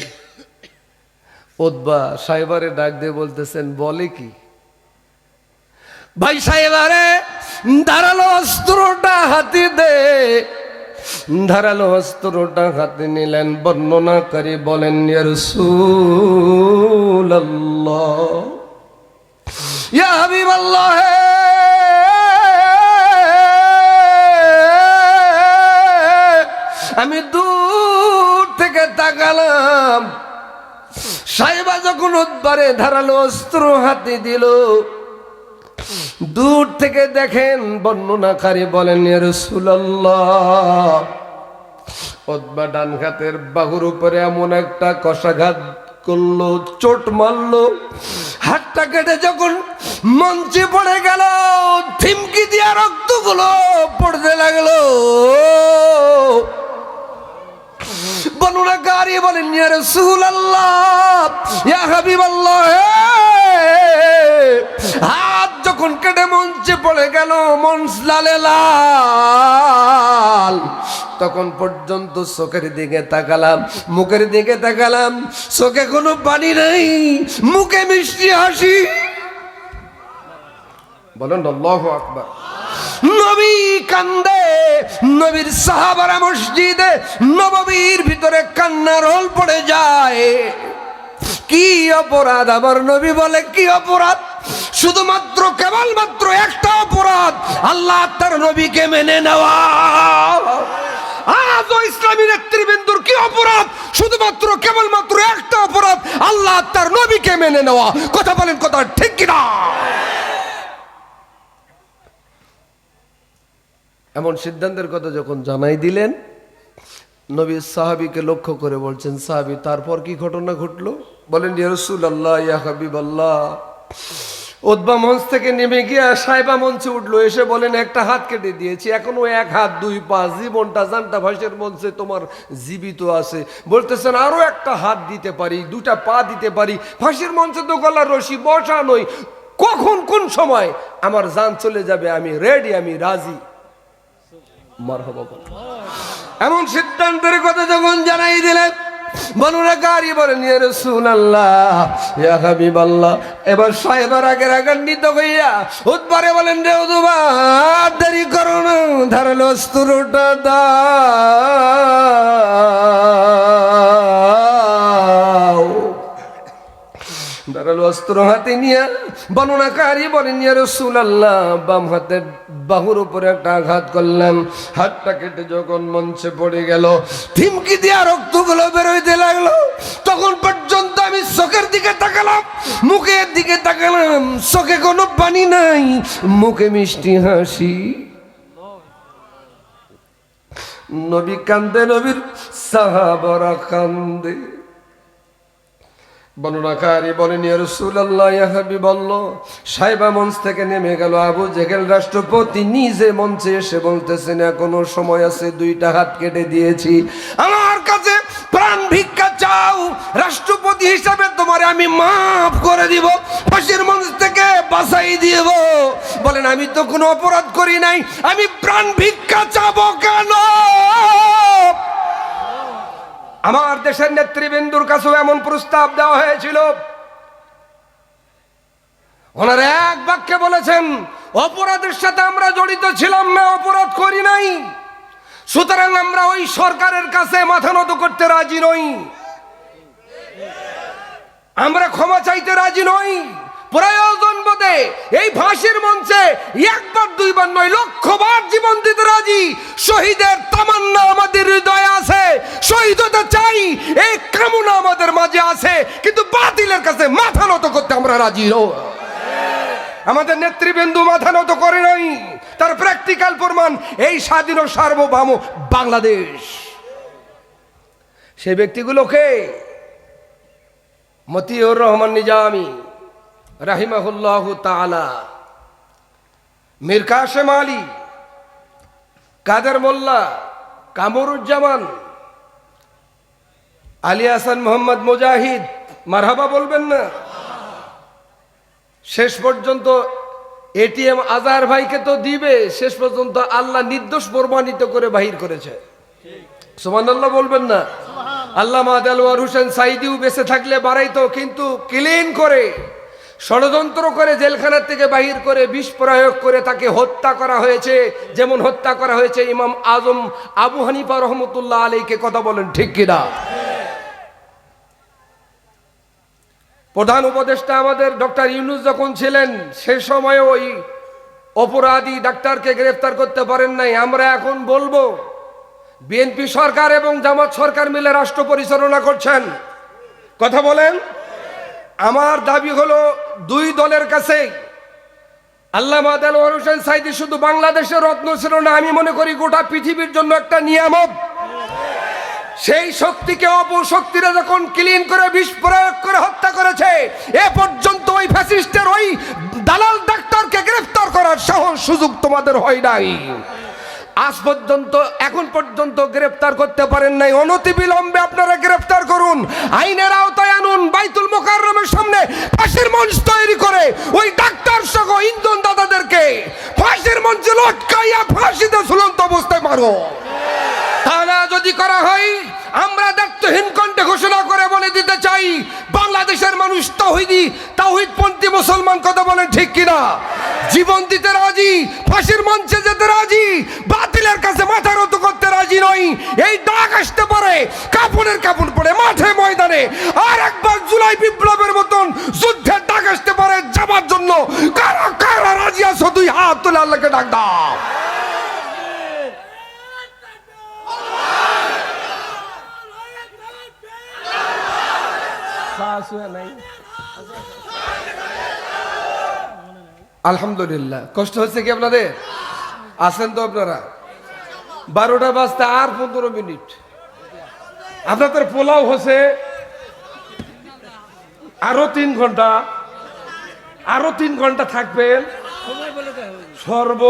উতবা সাহেবারে ডাক দিয়ে বলতেছেন, বলে কি ভাই সাহেবারে, ধারালো অস্ত্রটা হাতে দে। ধারালো অস্ত্রটা হাতে নিলেন, বর্ণনাকারী বলেন, ইয়া রাসূলুল্লাহ, ইয়া হাবিবাল্লাহ, আমি দূর থেকে তাকালাম, সাহেবা যখন উতবারে ধারালো অস্ত্র হাতে দিল, দূর থেকে দেখেন, বর্ণনাকারী বলেন, ইয়া রাসূলুল্লাহ, উতবা ডান হাতের বাহুর উপরে এমন একটা কষাঘাত করলো, চোট মারলো, হাতটা কেটে যখন মঞ্চে পড়ে গেল, থিমকি দিয়া রক্তগুলো পড়তে লাগলো। বর্ণনাকারী বলেন, ইয়া রাসূলুল্লাহ, ইয়া হাবিবাল্লাহ, হাত যখন কেটে মঞ্চে পড়ে গেল, মঞ্চ লালে লাল, তখন পর্যন্ত চোখের দিকে তাকালাম, মুখের দিকে তাকালাম, চোখে কোনো পানি নাই, মুখে মিষ্টি হাসি। বলেন আল্লাহু আকবার। নবী কান্দে, নবীর সাহাবারা মসজিদে নববীর ভিতরে কান্নার রোল পড়ে যায়। কি অপরাধ? আমার নবী বলে, কি অপরাধ? শুধুমাত্র কেবলমাত্র একটা অপরাধ, আল্লাহ তার নবীকে মেনে নেওয়া। আজ ইসলামী নেতৃবৃন্দর কি অপরাধ? শুধুমাত্র কেবলমাত্র একটা অপরাধ, আল্লাহ তার নবীকে মেনে নেওয়া। কথা বলেন, কথা ঠিক কিনা? এমন সিদ্ধান্তের কথা যখন জানাই দিলেন, নবী সাহাবীকে লক্ষ্য করে বলছেন, সাহাবী, তারপর কি ঘটনা ঘটলো? বলেন, ইয়া রাসূলুল্লাহ, ইয়া হাবিবাল্লাহ, উতবা মঞ্চ থেকে নেমে গিয়ে সাহেবা মঞ্চে উঠলো, এসে বলেন, একটা হাত কেটে দিয়েছি, এখনো এক হাত দুই পা, জীবনটা জানটা ফাঁসের মঞ্চে তোমার জীবিত আছে। বলতেছেন, আরো একটা হাত দিতে পারি, দুটা পা দিতে পারি, ফাঁসির মঞ্চে তো গলার রশি বসা নই, কখন কোন সময় আমার জান চলে যাবে, আমি রেডি, আমি রাজি। মারহাবা বলেন। এমন সিদ্ধান্তের কথা যখন জানাই দিলেন, বনুরা গাড়ি বলেন ইয়া রাসূলুল্লাহ ইয়া হাবিবাল্লাহ। এবার সাহেবের আগে রাগান্বিত হইয়া উৎবারে বলেন, রে উতবা দেরি করো না, ধারালো অস্ত্রটা দাও। ধারালো অস্ত্র হাতে নিয়ে বর্ণনাকারী বলেন ইয়া রাসূলুল্লাহ, বাম হাতের বাহুর উপরে একটা আঘাত করলেন, হাতটা কেটে যখন মঞ্চে পড়ে গেল, থিমকি দিয়া রক্তগুলো বেরোইতে লাগলো। তখন পর্যন্ত আমি চোখের দিকে তাকালাম, মুখের দিকে তাকালাম, চোখে কোনো পানি নাই, মুখে মিষ্টি হাসি। নবী কান্দে, নবীর সাহাবারা কান্দে। বর্ণনাকারী বলেন ইয়া রাসূলুল্লাহ ইয়া হাবিবাল্লাহ, সাহেবা মঞ্চ থেকে নেমে গেল। আবু জেহেল রাষ্ট্রপতি নিজে মঞ্চে এসে বলতেছেন, এখনো সময় আছে, 2টা হাত কেটে দিয়েছি, আমার কাছে প্রাণ ভিক্ষা চাও, রাষ্ট্রপতি হিসাবে তোমারে আমি মাফ করে দিব, ফাঁসির মঞ্চ থেকে বাঁচাই দিব। বলেন আমি তো কোনো অপরাধ করি নাই, আমি প্রাণ ভিক্ষা চাবো কেন? আমার দেশের নেতৃবৃন্দুর কাছেও এমন প্রস্তাব দেওয়া হয়েছিল। ওনারা এক বাক্যে বলেছেন, অপরাধের সাথে আমরা জড়িত ছিলাম না, অপরাধ করি নাই, সুতরাং আমরা ওই সরকারের কাছে মাথা নত করতে রাজি নই, আমরা ক্ষমা চাইতে রাজি নই। প্রয়োজন বোধে এই ফাঁসির মঞ্চে 1বার 2বার নয়, লক্ষবার জীবন দিতে রাজি। শহীদের তামান্না আমাদের হৃদয়ে আছে, শহীদ হতে চাই, এই কামনা আমাদের মাঝে আছে, কিন্তু বাতিলের কাছে মাথা নত করতে আমরা রাজি নই। আমাদের নেতৃবৃন্দু মাথা নত করে নাই, তার প্র্যাকটিক্যাল প্রমাণ এই স্বাধীন ও সার্বভৌম বাংলাদেশ। সেই ব্যক্তিগুলোকে মতিউর রহমান নিজামী রাহিমাহুল্লাহু তাআলা, মীর কাসেম আলী, কাদের মোল্লা, কামরুজ্জামান, আলী হাসান মোহাম্মদ মুজাহিদ, মারহাবা বলবেন না? শেষ পর্যন্ত এটিএম আজহার ভাইকে তো দিবে, শেষ পর্যন্ত আল্লাহ নির্দোষ প্রমাণিত করে বাহির করেছে। সুবহানাল্লাহ বলবেন না? আল্লামা দেলওয়ার হোসেন সাইদিও বেঁচে থাকলে বাড়াইতো, কিন্তু ক্লিন করে ষড়যন্ত্র করে জেলখানার থেকে বাহির করে বিষ প্রয়োগ করে তাকে হত্যা করা হয়েছে, যেমন হত্যা করা হয়েছে ইমাম আজম আবু হানিফা রহমতুল্লাহ আলাইহিকে। কথা বলেন ঠিক কিনা? প্রধান উপদেষ্টা আমাদের ডক্টর ইউনূস যখন ছিলেন, সে সময় ওই অপরাধী ডাক্তারকে গ্রেফতার করতে পারেন নাই। আমরা এখন বলবো, বিএনপি সরকার এবং জামাত সরকার মিলে রাষ্ট্র পরিচালনা করছেন। কথা বলেন। আমার দাবি হলো, 2 দলের কাছে আল্লামা দেলওয়ার হোসেন সাইদি শুধু বাংলাদেশের রত্ন ছিল না, আমি মনে করি গোটা পৃথিবীর জন্য একটা নিয়ামত। সেই শক্তিকে অপশক্তিরা যখন ক্লিন করে বিষ প্রয়োগ করে হত্যা করেছে, এ পর্যন্ত ওই ফ্যাসিস্টের ওই দালাল ডাক্তারকে গ্রেফতার করার সাহস সুযোগ তোমাদের হয় নাই। আজ পর্যন্ত, এখন পর্যন্ত গ্রেফতার করতে পারেন নাই। অনতিবিলম্বে আপনারা গ্রেফতার করুন, আইনের আওতায় আনুন, বাইতুল মোকাররমের সামনে ফাঁসির মঞ্চ তৈরি করে ওই ডাক্তার সহ ইন্ধন দাদাদেরকে ফাঁসির মঞ্চে লটকাইয়া ফাঁসিতে ঝুলন্ত অবস্থায় মারো। তাহলে যদি করা হয়, আমরা দায়িত্বহীন কণ্ঠে ঘোষণা করে বলে দিতে চাই, বাংলাদেশের মানুষ তাওহীদপন্থী মুসলমান। কথা বলেন ঠিক কিনা? জীবন দিতে রাজি, ফাঁসির মঞ্চে যেতে রাজি, বাতিলের কাছে মাথা নত করতে রাজি নই। এই ডাক আসতে পারে, কাপড়ের কাপড় পরে মাঠে ময়দানে আর একবার জুলাই বিপ্লবের মতন যুদ্ধের ডাক আসতে পারে যাবার জন্য। কারা কারা রাজি আছো? 2 হাত তুলে আল্লাহকে ডাক দাও। আলহামদুলিল্লাহ। কষ্ট হচ্ছে কি আপনাদের? আছেন তো আপনারা? 12টা বাজতে আর 15 মিনিট। আপনাদের পোলাও হচ্ছে আরো 3 ঘন্টা, আরো 3 ঘন্টা থাকবেন সর্ব।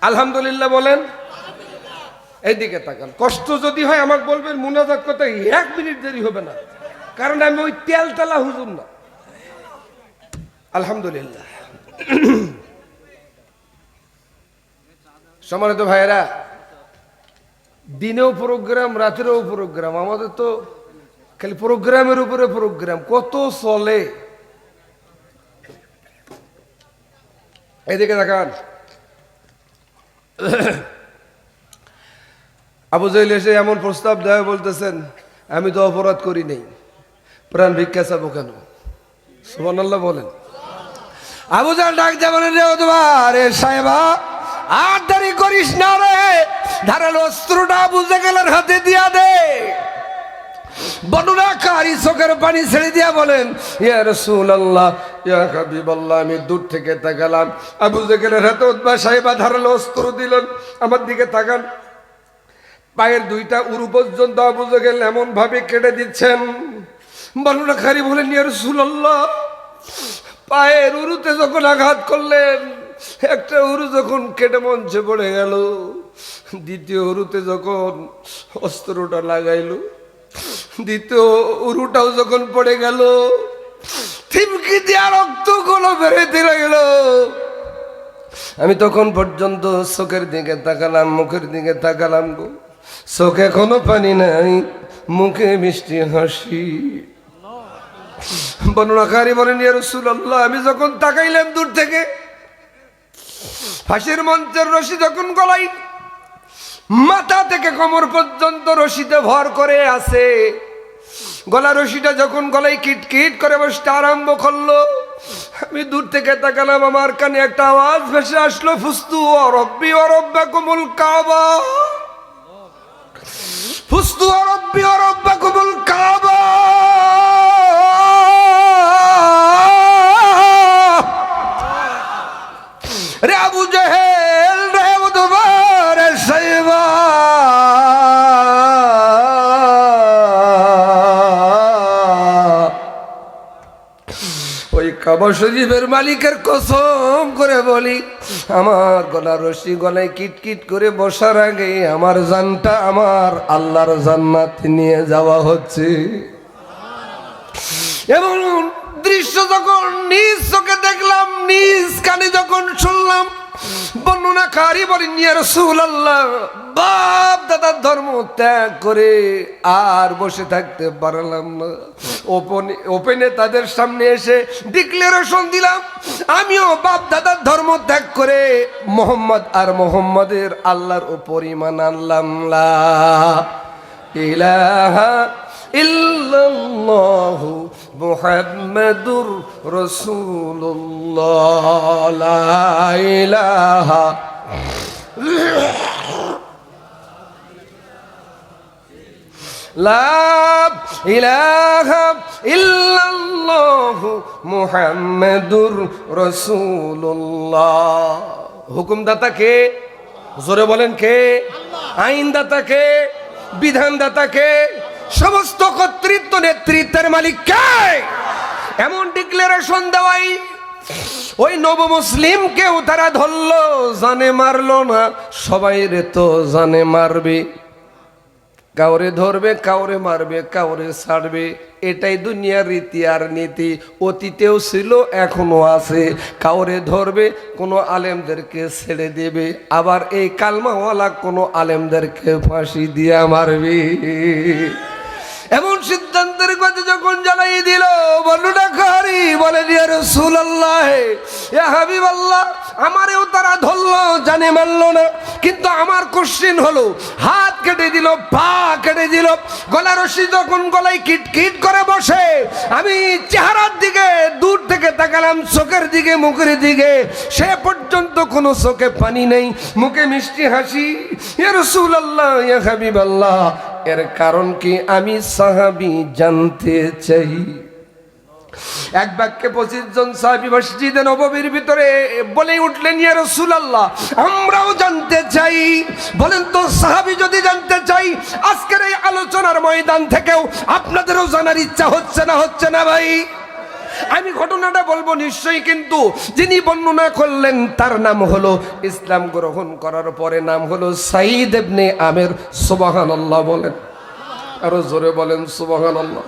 আলহামদুলিল্লাহ বলেন। এইদিকে তাকান। কষ্ট যদি হয় আমাকে বলবেন, মুনাজাত করতে 1 মিনিট দেরি হবে না, কারণ আমি ওই তেলতলা হুজুর না। আলহামদুলিল্লাহ। সম্মানিত ভাইয়েরা, দিনেও প্রোগ্রাম, রাতেরও প্রোগ্রাম। আমাদের তো খালি প্রোগ্রামের উপরে প্রোগ্রাম, কত চলে। এদিকে দেখান, আবু জাহেল এসে এমন প্রস্তাব দেয়, বলতেছেন আমি তো অপরাধ করি নাই, প্রাণ ভিক্ষা চাবো কেন? সুবহানাল্লাহ বলেন। আবু জাহেল ডাক দিয়ে বলেন, রে ওদবার এ সাহেবা, আর দেরি করিস না রে, ধারালো অস্ত্রটা আবু জাহেলের হাতে দিয়া দে। বর্ণনাকারী চোখের পানি ছেড়ে দিয়া বলেন, ইয়া রাসূলুল্লাহ, ইয়া হাবিবাল্লাহ, আমি দূর থেকে তাকালাম, আবু জাহেলের হাতে উতবা সাহেবা ধারালো অস্ত্র দিলেন। আমার দিকে তাকান, পায়ের দুইটা উরু পর্যন্ত আবু জাহেল এমন ভাবে কেটে দিচ্ছেন। বর্ণনাকারী বলেন, ইয়া রাসূলুল্লাহ, পায়ের উরুতে যখন আঘাত করলেন, একটা উরু যখন কেটে মঞ্চে পড়ে গেল, দ্বিতীয় উরুতে যখন অস্ত্রটা লাগাইল, দ্বিতীয় উরুটাও যখন পড়ে গেল, থিমকি দিয়া রক্ত গুলো বেরোতে লাগল। আমি তখন পর্যন্ত চোখের দিকে তাকালাম, মুখের দিকে তাকালাম গো, চোখে কোনো পানি নাই, মুখে মিষ্টি হাসি। বর্ণনাকারী বলেন, ইয়া রাসূলুল্লাহ, আমি যখন তাকাইলাম দূর থেকে, ফাঁসির মঞ্চের রশি যখন গলায় মাথা থেকে কোমর পর্যন্ত রশিতে ভর করে আছে, গলা রশিটা যখন গলায় কিটকিট করে বসতে আরম্ভ করলো, আমি দূর থেকে তাকালাম, আমার কানে একটা আওয়াজ ভেসে আসলো, ফুস্তু রব্বি রব্বাকুমুল কাবা, ফুস্তু রব্বি রব্বাকুমুল কাবা। রে আবু জাহেল, রে উতবার সাহেবা, ওই কাবা শরীফের মালিকের কসম করে বলি, আমার গলার রশি গলায় কিটকিট করে বসার আগে আমার জানটা আমার আল্লাহর জান্নাতে নিয়ে যাওয়া হচ্ছে। এমন দৃশ্য যখন নিজ চোখে দেখলাম, নিজ কানে যখন শুনলাম, বর্ণনাকারী বলেন, ইয়া রাসূলুল্লাহ, বাপ দাদার ধর্ম ত্যাগ করে আর বসে থাকতে পারলাম না। ওপেনে তাদের সামনে এসে ডিক্লারেশন দিলাম, আমিও বাপ দাদার ধর্ম ত্যাগ করে মোহাম্মদ আর মোহাম্মদের আল্লাহর উপর ঈমান আনলাম। লা ইলাহা ইল্লাল্লাহু মুহাম্মাদুর রাসূলুল্লাহ, লা ইলাহা লা ইলাহা ইল্লাল্লাহু মুহাম্মাদুর রাসূলুল্লাহ। হুকুমদাতা কে? জোরে বলেন কে? আইনদাতা কে? বিধানদাতা কে? সমস্ত কর্তৃত্ব নেতৃত্বের মালিক কে? এমন ডিক্লারেশন দেওয়াই ওই নব মুসলিমকেও তারা ধরলো, জানে মারলো না, সবাই রে তো জানে মারবে, কাউরে ধরবে, কাউরে মারবে, কাউরে ছাড়বে। এটাই দুনিয়ার রীতি আর নীতি, অতীতেও ছিল, এখনো আছে। কাউরে ধরবে, কোনো আলেমদেরকে ছেড়ে দেবে, আবার এই কালমাওয়ালা কোনো আলেমদেরকে ফাঁসি দিয়ে মারবে। এমন সিদ্ধান্তের কথা যখন জানাই দিল, বর্ণনাকারী বলে, ইয়া রাসূলুল্লাহ, ইয়া হাবিবাল্লাহ, আমারেও তারা ধরলো, জানে মারলো না, কিন্তু আমার কোশ্চেন হলো, হাত কেটে দিল, পা কেটে দিল, গলা রশি যখন গলায় কিটকিট করে বসে, আমি চেহারার দিকে দূর থেকে তাকালাম, চোখের দিকে, মুখের দিকে, সে পর্যন্ত কোনো চোখে পানি নেই, মুখে মিষ্টি হাসি। ইয়া রাসূলুল্লাহ, ইয়া হাবিবাল্লাহ, এর কারণ কি আমি সাহাবী জানতে চাই। এক বাক্যে 25 জন সাহাবী মসজিদে নববীর ভিতরে বলে উঠলেন, ইয়া রাসূলুল্লাহ, আমরাও জানতে চাই। বলেন তো, সাহাবী যদি জানতে চাই, আজকের এই আলোচনার ময়দান থেকেও আপনাদেরও জানার ইচ্ছা হচ্ছে না? হচ্ছে না ভাই? আমি ঘটনাটা বলবো নিশ্চয়ই, কিন্তু যিনি বর্ণনা করলেন তার নাম হলো, ইসলাম গ্রহণ করার পরে নাম হলো সাঈদ ইবনে আমের। সুবহানাল্লাহ বলেন। আরো জোরে বলেন সুবহানাল্লাহ।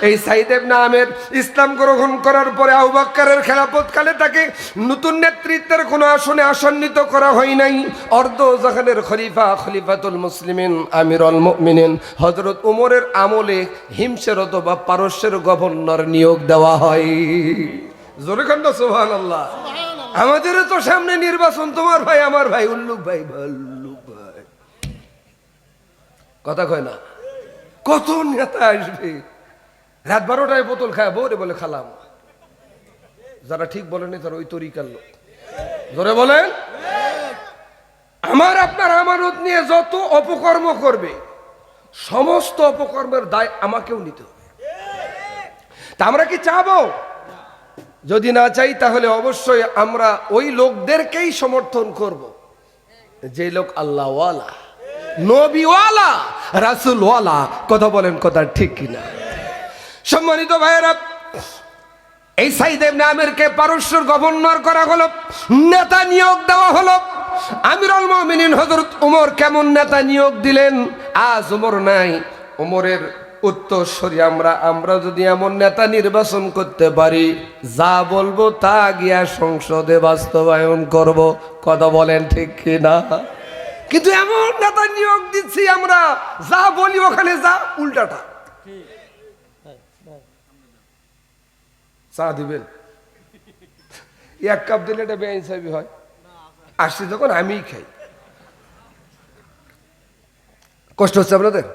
এই সাইদ ইবনে আমের ইসলাম গ্রহণ করার পরে আবু বকরের খেলাফতকালে তাকে নতুন নেতৃত্বের কোনো আসনে আসন্নিত করা হয় নাই। অর্ধ জাহানের খলিফাতুল মুসলিমিন আমিরুল মুমিনিন হযরত ওমরের আমলে হিমসের অথবা পারস্যের গভর্নর নিয়োগ দেওয়া হয়। জোরে কন্না সুবহানাল্লাহ। আমাদের তো সামনে নির্বাচন, তোমার ভাই আমার ভাই উল্লুক ভাই কথা কয় না, কত নেতা আসবে, রাত 12টায় বোতল খায় বউরে বলে খালাম। যারা ঠিক বলেনি তারা ওই তরিকার লোক। জোরে বলেন। আমার আপনার আমানত নিয়ে যত অপকর্ম করবে সমস্ত অপকর্মের দায় আমাকেও নিতে হবে। তা আমরা কি চাবো? যদি না চাই তাহলে অবশ্যই আমরা ওই লোকদেরকেই সমর্থন করব যে লোক আল্লাহওয়ালা, নবীওয়ালা, রাসূলওয়ালা। কথা বলেন, কথা ঠিক কিনা? সম্মানিত ভাইয়েরা, এই সাইদ ইবনে আমেরকে পারস্যের গভর্নর করা হলো, নেতা নিয়োগ দেওয়া হলো। আমিরুল মুমিনিন হযরত ওমর কেমন নেতা নিয়োগ দিলেন? আজ ওমর নাই, ওমরের উত্তরসূরি আমরা যদি এমন নেতা নির্বাচন করতে পারি, যা বলবো তা গিয়া সংসদে বাস্তবায়ন করব। কথা বলেন ঠিক কিনা? কিন্তু এমন নেতা নিয়োগ দিচ্ছি আমরা, যা বলি ওখানে যা উল্টাটা। চা দিবেন, এক কাপ দিলে এটা বেআইনসাফি হয়। আসছি তখন আমিই খাই, কষ্ট হচ্ছে আপনাদের?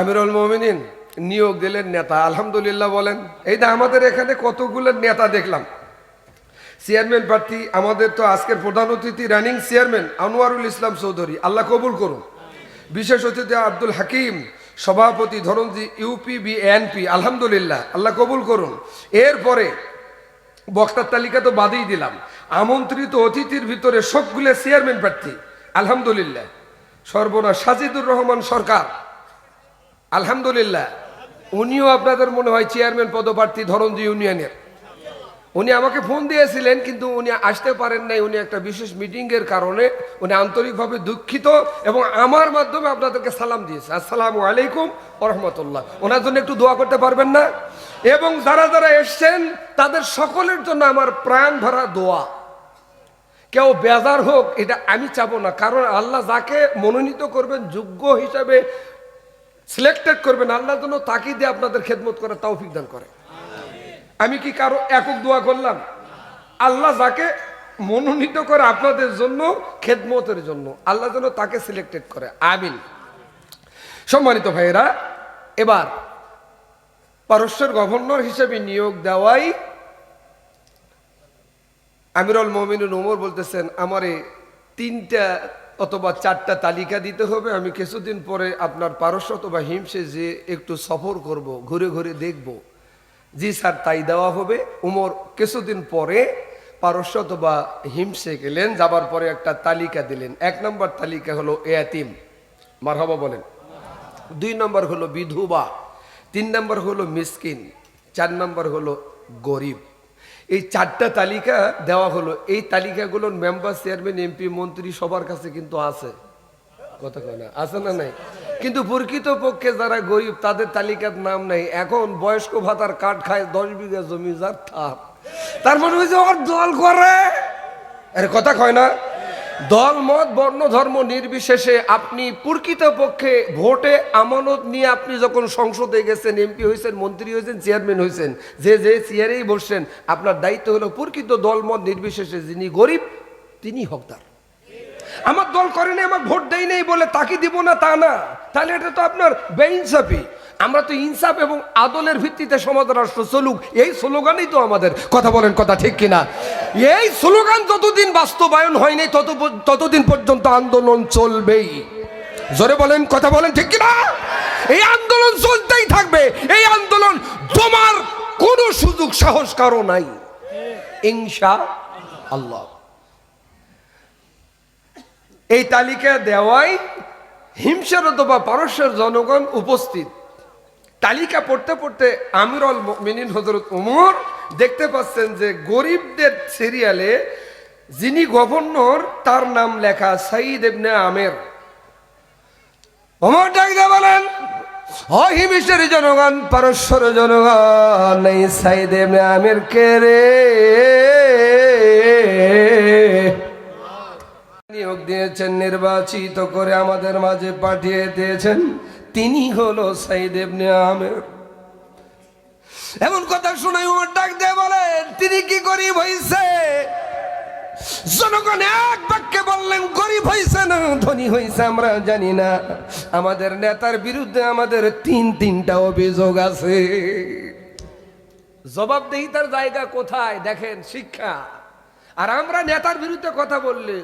আমিরুল মুমিনিন নিয়োগ দিলেন নেতা। আলহামদুলিল্লাহ বলেন। এই যে আমাদের এখানে কতগুলো নেতা দেখলাম। চেয়ারম্যান প্রার্থী আমাদের তো আজকের প্রধান অতিথি রানিং চেয়ারম্যান আনোয়ারুল ইসলাম চৌধুরী, আল্লাহ কবুল করুন। বিশেষ অতিথি আব্দুল হাকিম, সভাপতি ধরনজি ইউপিবিএনপি, আলহামদুলিল্লাহ, আল্লাহ কবুল করুন। এরপরে বক্তার তালিকা তো বাদেই দিলাম, আমন্ত্রিত অতিথির ভিতরে সবগুলো চেয়ারম্যান প্রার্থী, আলহামদুলিল্লাহ। সর্বনা সাজিদুর রহমান সরকার, আলহামদুলিল্লাহ, উনিও আপনাদের মনে হয় চেয়ারম্যান পদপ্রার্থী ধরনজি ইউনিয়নের। উনি আমাকে ফোন দিয়েছিলেন কিন্তু উনি আসতে পারেন নাই, উনি একটা বিশেষ মিটিং এর কারণে উনি আন্তরিকভাবে দুঃখিত এবং আমার মাধ্যমে আপনাদেরকে সালাম দিয়েছে। আসসালামু আলাইকুম ওয়া রাহমাতুল্লাহ। ওনার জন্য একটু দোয়া করতে পারবেন না? এবং যারা যারা এসছেন তাদের সকলের জন্য আমার প্রাণ ভরা দোয়া। কেউ বেজার হোক এটা আমি চাবো না, কারণ আল্লাহ যাকে মনোনীত করবেন, যোগ্য হিসাবে সিলেক্টেড করবেন, আল্লাহ যেন তাকে দিয়ে আপনাদের খেদমত করার তৌফিক দান করে। আমি কি কারো একক দোয়া করলাম? আল্লাহ যাকে মনোনীত করে আপনাদের জন্য, খেদমতের জন্য, আল্লাহ যেন তাকে সিলেক্টেড করে, আমিন। সম্মানিত ভাইয়েরা, এবার পারস্যের গভর্নর হিসেবে নিয়োগ দেওয়াই আমিরুল মুমিনিন ওমর বলতেছেন, আমারে 3টা অথবা 4টা তালিকা দিতে হবে। আমি কিছুদিন পরে আপনার পারস্য অথবা হিমসে যে একটু সফর করব, ঘুরে ঘুরে দেখব। জি স্যার, তাই দেওয়া হবে। উমর কিছুদিন পরে পারস্য অথবা হিমসে গেলেন, যাবার পরে একটা তালিকা দিলেন। 1 নম্বর তালিকা হলো এতিম, মারহাবা বলেন। 2 নম্বর হলো বিধবা, 3 নম্বর হলো মিসকিন, 4 নম্বর হলো গরিব। এই 4টা তালিকা দেওয়া হলো। এই তালিকাগুলোর মেম্বার, চেয়ারম্যান, এমপি, মন্ত্রী সবার কাছে কিন্তু আছে। কথা কয় না, আছে না নাই? কিন্তু প্রকৃত পক্ষে যারা গরিব তাদের তালিকার নাম নাই। এখন বয়স্ক ভাতার কাঠ খায় 10 বিঘা জমি যার থাক, তার মনে হয়েছে ওর দল করে। আরে কথা কয় না? দল মত বর্ণ ধর্ম নির্বিশেষে আপনি প্রকৃত পক্ষে ভোটে আমানত নিয়ে আপনি যখন সংসদে গেছেন, এমপি হয়েছেন, মন্ত্রী হয়েছেন, চেয়ারম্যান হয়েছেন, যে যে চেয়ারেই বসছেন, আপনার দায়িত্ব হলো প্রকৃত দল মত নির্বিশেষে যিনি গরিব তিনি হকদার। আমার দল করে নাই, আমার ভোট দেয় নেই বলে তাকে দিব না তা না, তাহলে এটা তো আপনার বেইনসাফি। আমরা তো ইনসাফ এবং আদলের ভিত্তিতে সমাজ রাষ্ট্র চলুক, এই স্লোগানই তো আমাদের। কথা বলেন, কথা ঠিক কিনা? এই স্লোগান যতদিন বাস্তবায়ন হয়নি ততদিন পর্যন্ত আন্দোলন চলবেই। জোরে বলেন, কথা বলেন ঠিক কিনা? এই আন্দোলন চলতেই থাকবে। এই আন্দোলন তোমার কোনো সুযোগ সাহস কারো নাই, ইনশাআল্লাহ। এই তালিকা দেওয়াই হিমসের অথবা পারস্যের জনগণ উপস্থিত। তালিকা পড়তে পড়তে আমিরুল মুমিনিন হযরত ওমর দেখতে পাচ্ছেন যে গরিবদের সিরিয়ালে যিনি গভর্নর তার নাম লেখা সাইদ ইবনে আমের। ওমর ডাক দিয়ে বলেন, ও হিমিশের জনগণ, পারস্যর জনগণ, এই সাইদ ইবনে আমির কে রে? নিয়োগ দিয়েছেন, নির্বাচিত করে আমাদের মাঝে পাঠিয়ে দিয়েছেন, তিনি হলো সাইদ ইবনে আমির। এমন কথা শুনে ওমর ডাক দিয়ে বলেন, তিনি কি গরিব হইছে? জনগণ এক বাক্যে বললেন, গরিব হইছে না ধনী হইছে আমরা জানি না, আমাদের নেতার বিরুদ্ধে আমাদের তিনটা অভিযোগ আছে। জবাবদিহিতার জায়গা কোথায় দেখেন, শিক্ষা। আর আমরা নেতার বিরুদ্ধে কথা বললে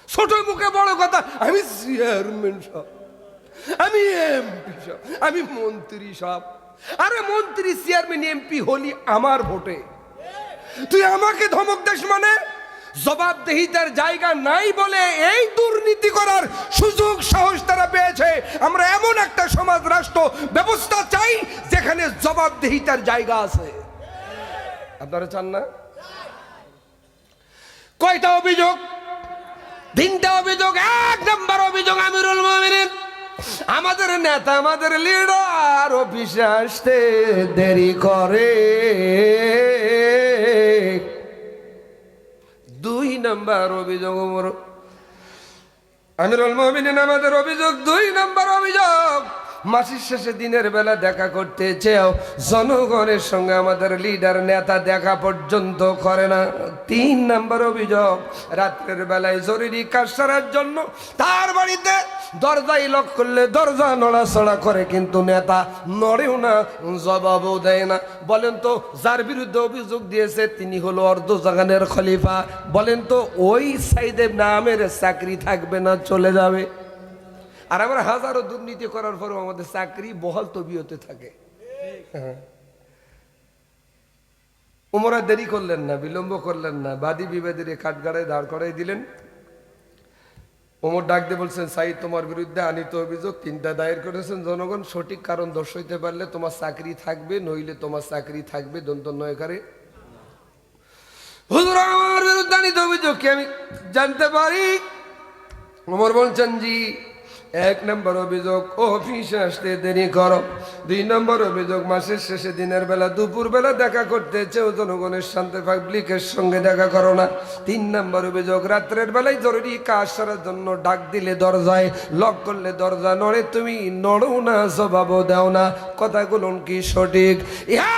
ছোট মুখে বড় কথা, আমি চেয়ারম্যান সাহেব, আমি এমপি সাহেব, আমি মন্ত্রী সাহেব। আরে মন্ত্রী চেয়ারম্যান এমপি হলি আমার ভোটে, তুই আমাকে ধমক দেশ মানে? জবাবদিহিতার জায়গা নাই বলে এই দুর্নীতি করার সুযোগ সাহস তারা পেয়েছে। আমরা এমন একটা সমাজ রাষ্ট্র ব্যবস্থা চাই যেখানে জবাবদিহিতার জায়গা আছে। আপনারা চান না? কয়টা অভিযোগ? তিনটা অভিযোগ। এক নম্বর অভিযোগ, আমিরুল মুমিনিন আমাদের নেতা, আমাদের লিডার অফিসে আসতে দেরি করে। দুই নম্বর অভিযোগ, আমিরুল মুমিনিন আমাদের অভিযোগ, দুই নম্বর অভিযোগ, মাসের শেষে দিনের বেলা দেখা করতে চেয়েও জনগণের সঙ্গে আমাদের লিডার নেতা দেখা পর্যন্ত করে না। তিন নম্বর অভিযোগ, রাত্রের বেলায় জরুরি কাজ সারার জন্য তার বাড়িতে দরজায় লক করলে দরজা নড়াচড়া করে, কিন্তু নেতা নড়েও না, জবাবও দেয় না। বলেন তো, যার বিরুদ্ধে অভিযোগ দিয়েছে তিনি হলো অর্ধজাগানের খলিফা। বলেন তো, ওই সাইদ ইবনে আমির চাকরি থাকবে না চলে যাবে? আর আমরা হাজারো দুর্নীতি করার পরেও আমাদের চাকরি বহাল তবিয়তে থাকে। ওমরা দেরি করলেন না, বিলম্ব করলেন না, বাদী বিবাদীর কাঠগাড়ায় দাঁড় করাই দিলেন। ওমর ডাক দিয়ে বলছেন, সাইদ তোমার বিরুদ্ধে আনিত অভিযোগ তিনটা দায়ের করেছেন, জনগণ সঠিক কারণ দর্শাইতে পারলে তোমার চাকরি থাকবে, নইলে তোমার চাকরি থাকবে দন্তন্বয়কারে। হুজুর আমার বিরুদ্ধে আনিত অভিযোগ কি আমি জানতে পারি? ওমর বলছেন, জি। এক নম্বর অভিযোগ, অফিসে আসতে দেরি করো। দুই নম্বর অভিযোগ, মাসের শেষে দিনের বেলা দুপুর বেলা দেখা করতে চেয়েও জনগণের সাথে পাবলিকের সঙ্গে দেখা করো না। তিন নম্বর অভিযোগ, রাত্রের বেলায় জরুরি কাজ সারার জন্য ডাক দিলে দরজায় লক করলে দরজা নড়ে, তুমি নড়ো না, জবাবও দাও না। কথাগুলো কি সঠিক?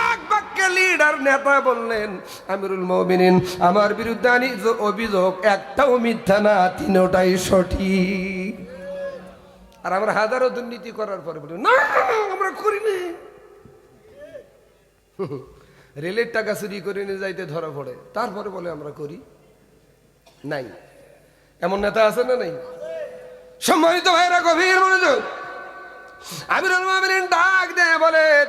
এক বাক্যে লিডার নেতা বললেন, আমিরুল মুমিনিন আমার বিরুদ্ধে আনিত অভিযোগ একটাও মিথ্যা না, তিনটাই সঠিক। আর আমরা হাজারো দুর্নীতি করার পরে বলি না আমরা করি না। রেলের টাকা চুরি করে নিয়ে যাইতে ধরা পড়ে, তারপরে বলে আমরা করি নাই। এমন নেতা আছে না নাই? সম্মানিত ভাইরা, গভীর মনোযোগ। আমিরুল মুমিনিন ডাক দেয় বলেন,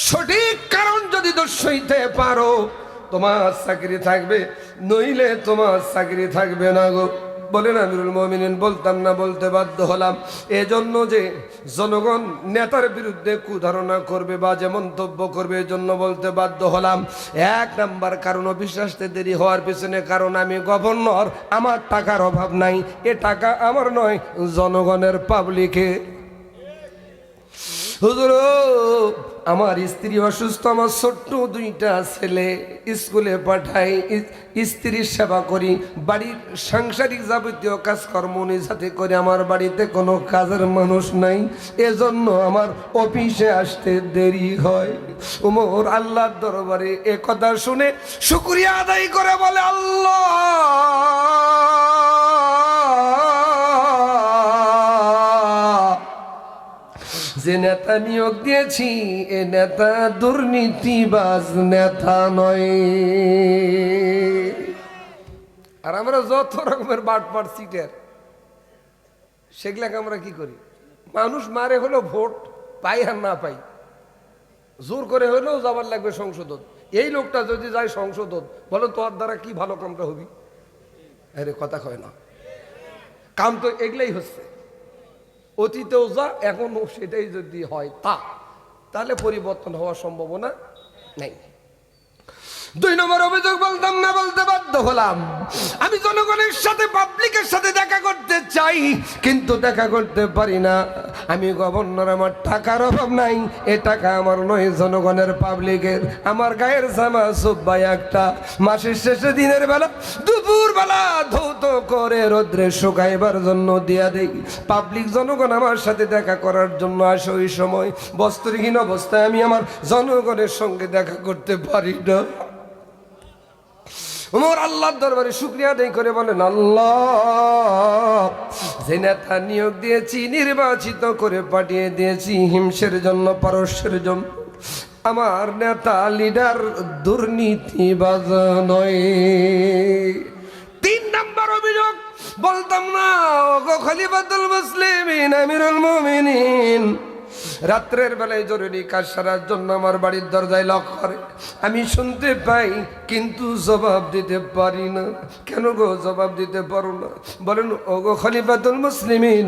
সঠিক কারণ যদি দর্শাইতে পারো তোমার চাকরি থাকবে, নইলে তোমার চাকরি থাকবে না গো। বলেন আমিরুল মুমিনিন, বলতাম না, বলতে বাধ্য হলাম। এজন্য যে জনগণ নেতার বিরুদ্ধে কুধারণা করবে বা যে মন্তব্য করবে, এজন্য বলতে বাধ্য হলাম। এক নাম্বার কারণ, অবিশ্বাসতে দেরি হওয়ার পিছনে কারণ আমি গভর্নর, আমার টাকার অভাব নাই, এ টাকা আমার নয়, জনগণের, পাবলিকের। হুজুর আমার স্ত্রী অসুস্থ, আমার ছোট্ট দুইটা ছেলে স্কুলে পাঠাই, স্ত্রীর সেবা করি, বাড়ির সাংসারিক যাবতীয় কাজকর্ম সাথে করে, আমার বাড়িতে কোনো কাজের মানুষ নাই, এজন্য আমার অফিসে আসতে দেরি হয়। ওমর আল্লাহর দরবারে এ কথা শুনে শুকরিয়া আদায় করে বলে, আল্লাহ যে নেতা নিয়োগ দিয়েছি এ নেতা দুর্নীতিবাজ নেতা নয়। আর আমরা যত রকমের বাটপাট সিটের, সেগুলাকে আমরা কি করি? মানুষ মারে হলো ভোট পাই আর না পাই, জোর করে হলেও যাবার লাগবে সংসদ। এই লোকটা যদি যায় সংসদ, বলো তোর দ্বারা কি ভালো কামটা হবি? আরে কথা কয় না, কাম তো এগুলাই হচ্ছে। অতীতেও যা এখনো সেটাই যদি হয় তাহলে পরিবর্তন হওয়ার সম্ভাবনা নেই। দুই নম্বর অভিযোগ, বলতাম না, বলতে বাধ্য হলাম। আমি জনগণের সাথে, পাবলিকের সাথে দেখা করতে চাই, কিন্তু দেখা করতে পারি না। আমি গভর্নর, আমার টাকার অভাব নাই, এ টাকা আমার নয়, জনগণের, পাবলিকের। আমার গায়ের জামা সুব্বাই একটা, মাসের শেষে দিনের বেলা দুপুর বেলা ধৌত করে রোদ্রে শুকাইবার জন্য দিয়া দেই। পাবলিক জনগণ আমার সাথে দেখা করার জন্য আসে। ওই সময় বস্ত্রহীন অবস্থায় আমি আমার জনগণের সঙ্গে দেখা করতে পারি না। ওমর আল্লাহর দরবারে শুকরিয়া আদায় করে বলেন, আল্লাহ, যে নেতা নিয়োগ দিয়েছি, নির্বাচিত করে পাঠিয়ে দিয়েছি হিংসের জন্য, পারস্যের জন্য, আমার নেতা লিডার দুর্নীতিবাজ নয়। 3 নম্বর অভিযোগ, বলতাম না ওগো খলিফাতুল মুসলিমিন, আমিরুল মুমিনিন, রাত্রের বেলায় জরুরি কাজ সারার জন্য আমার বাড়ির দরজায় লক করে। আমি শুনতে পাই কিন্তু জবাব দিতে পারি না। কেন গো জবাব দিতে পারো না? বলেন, ওগো খলিফাতুল মুসলিমিন,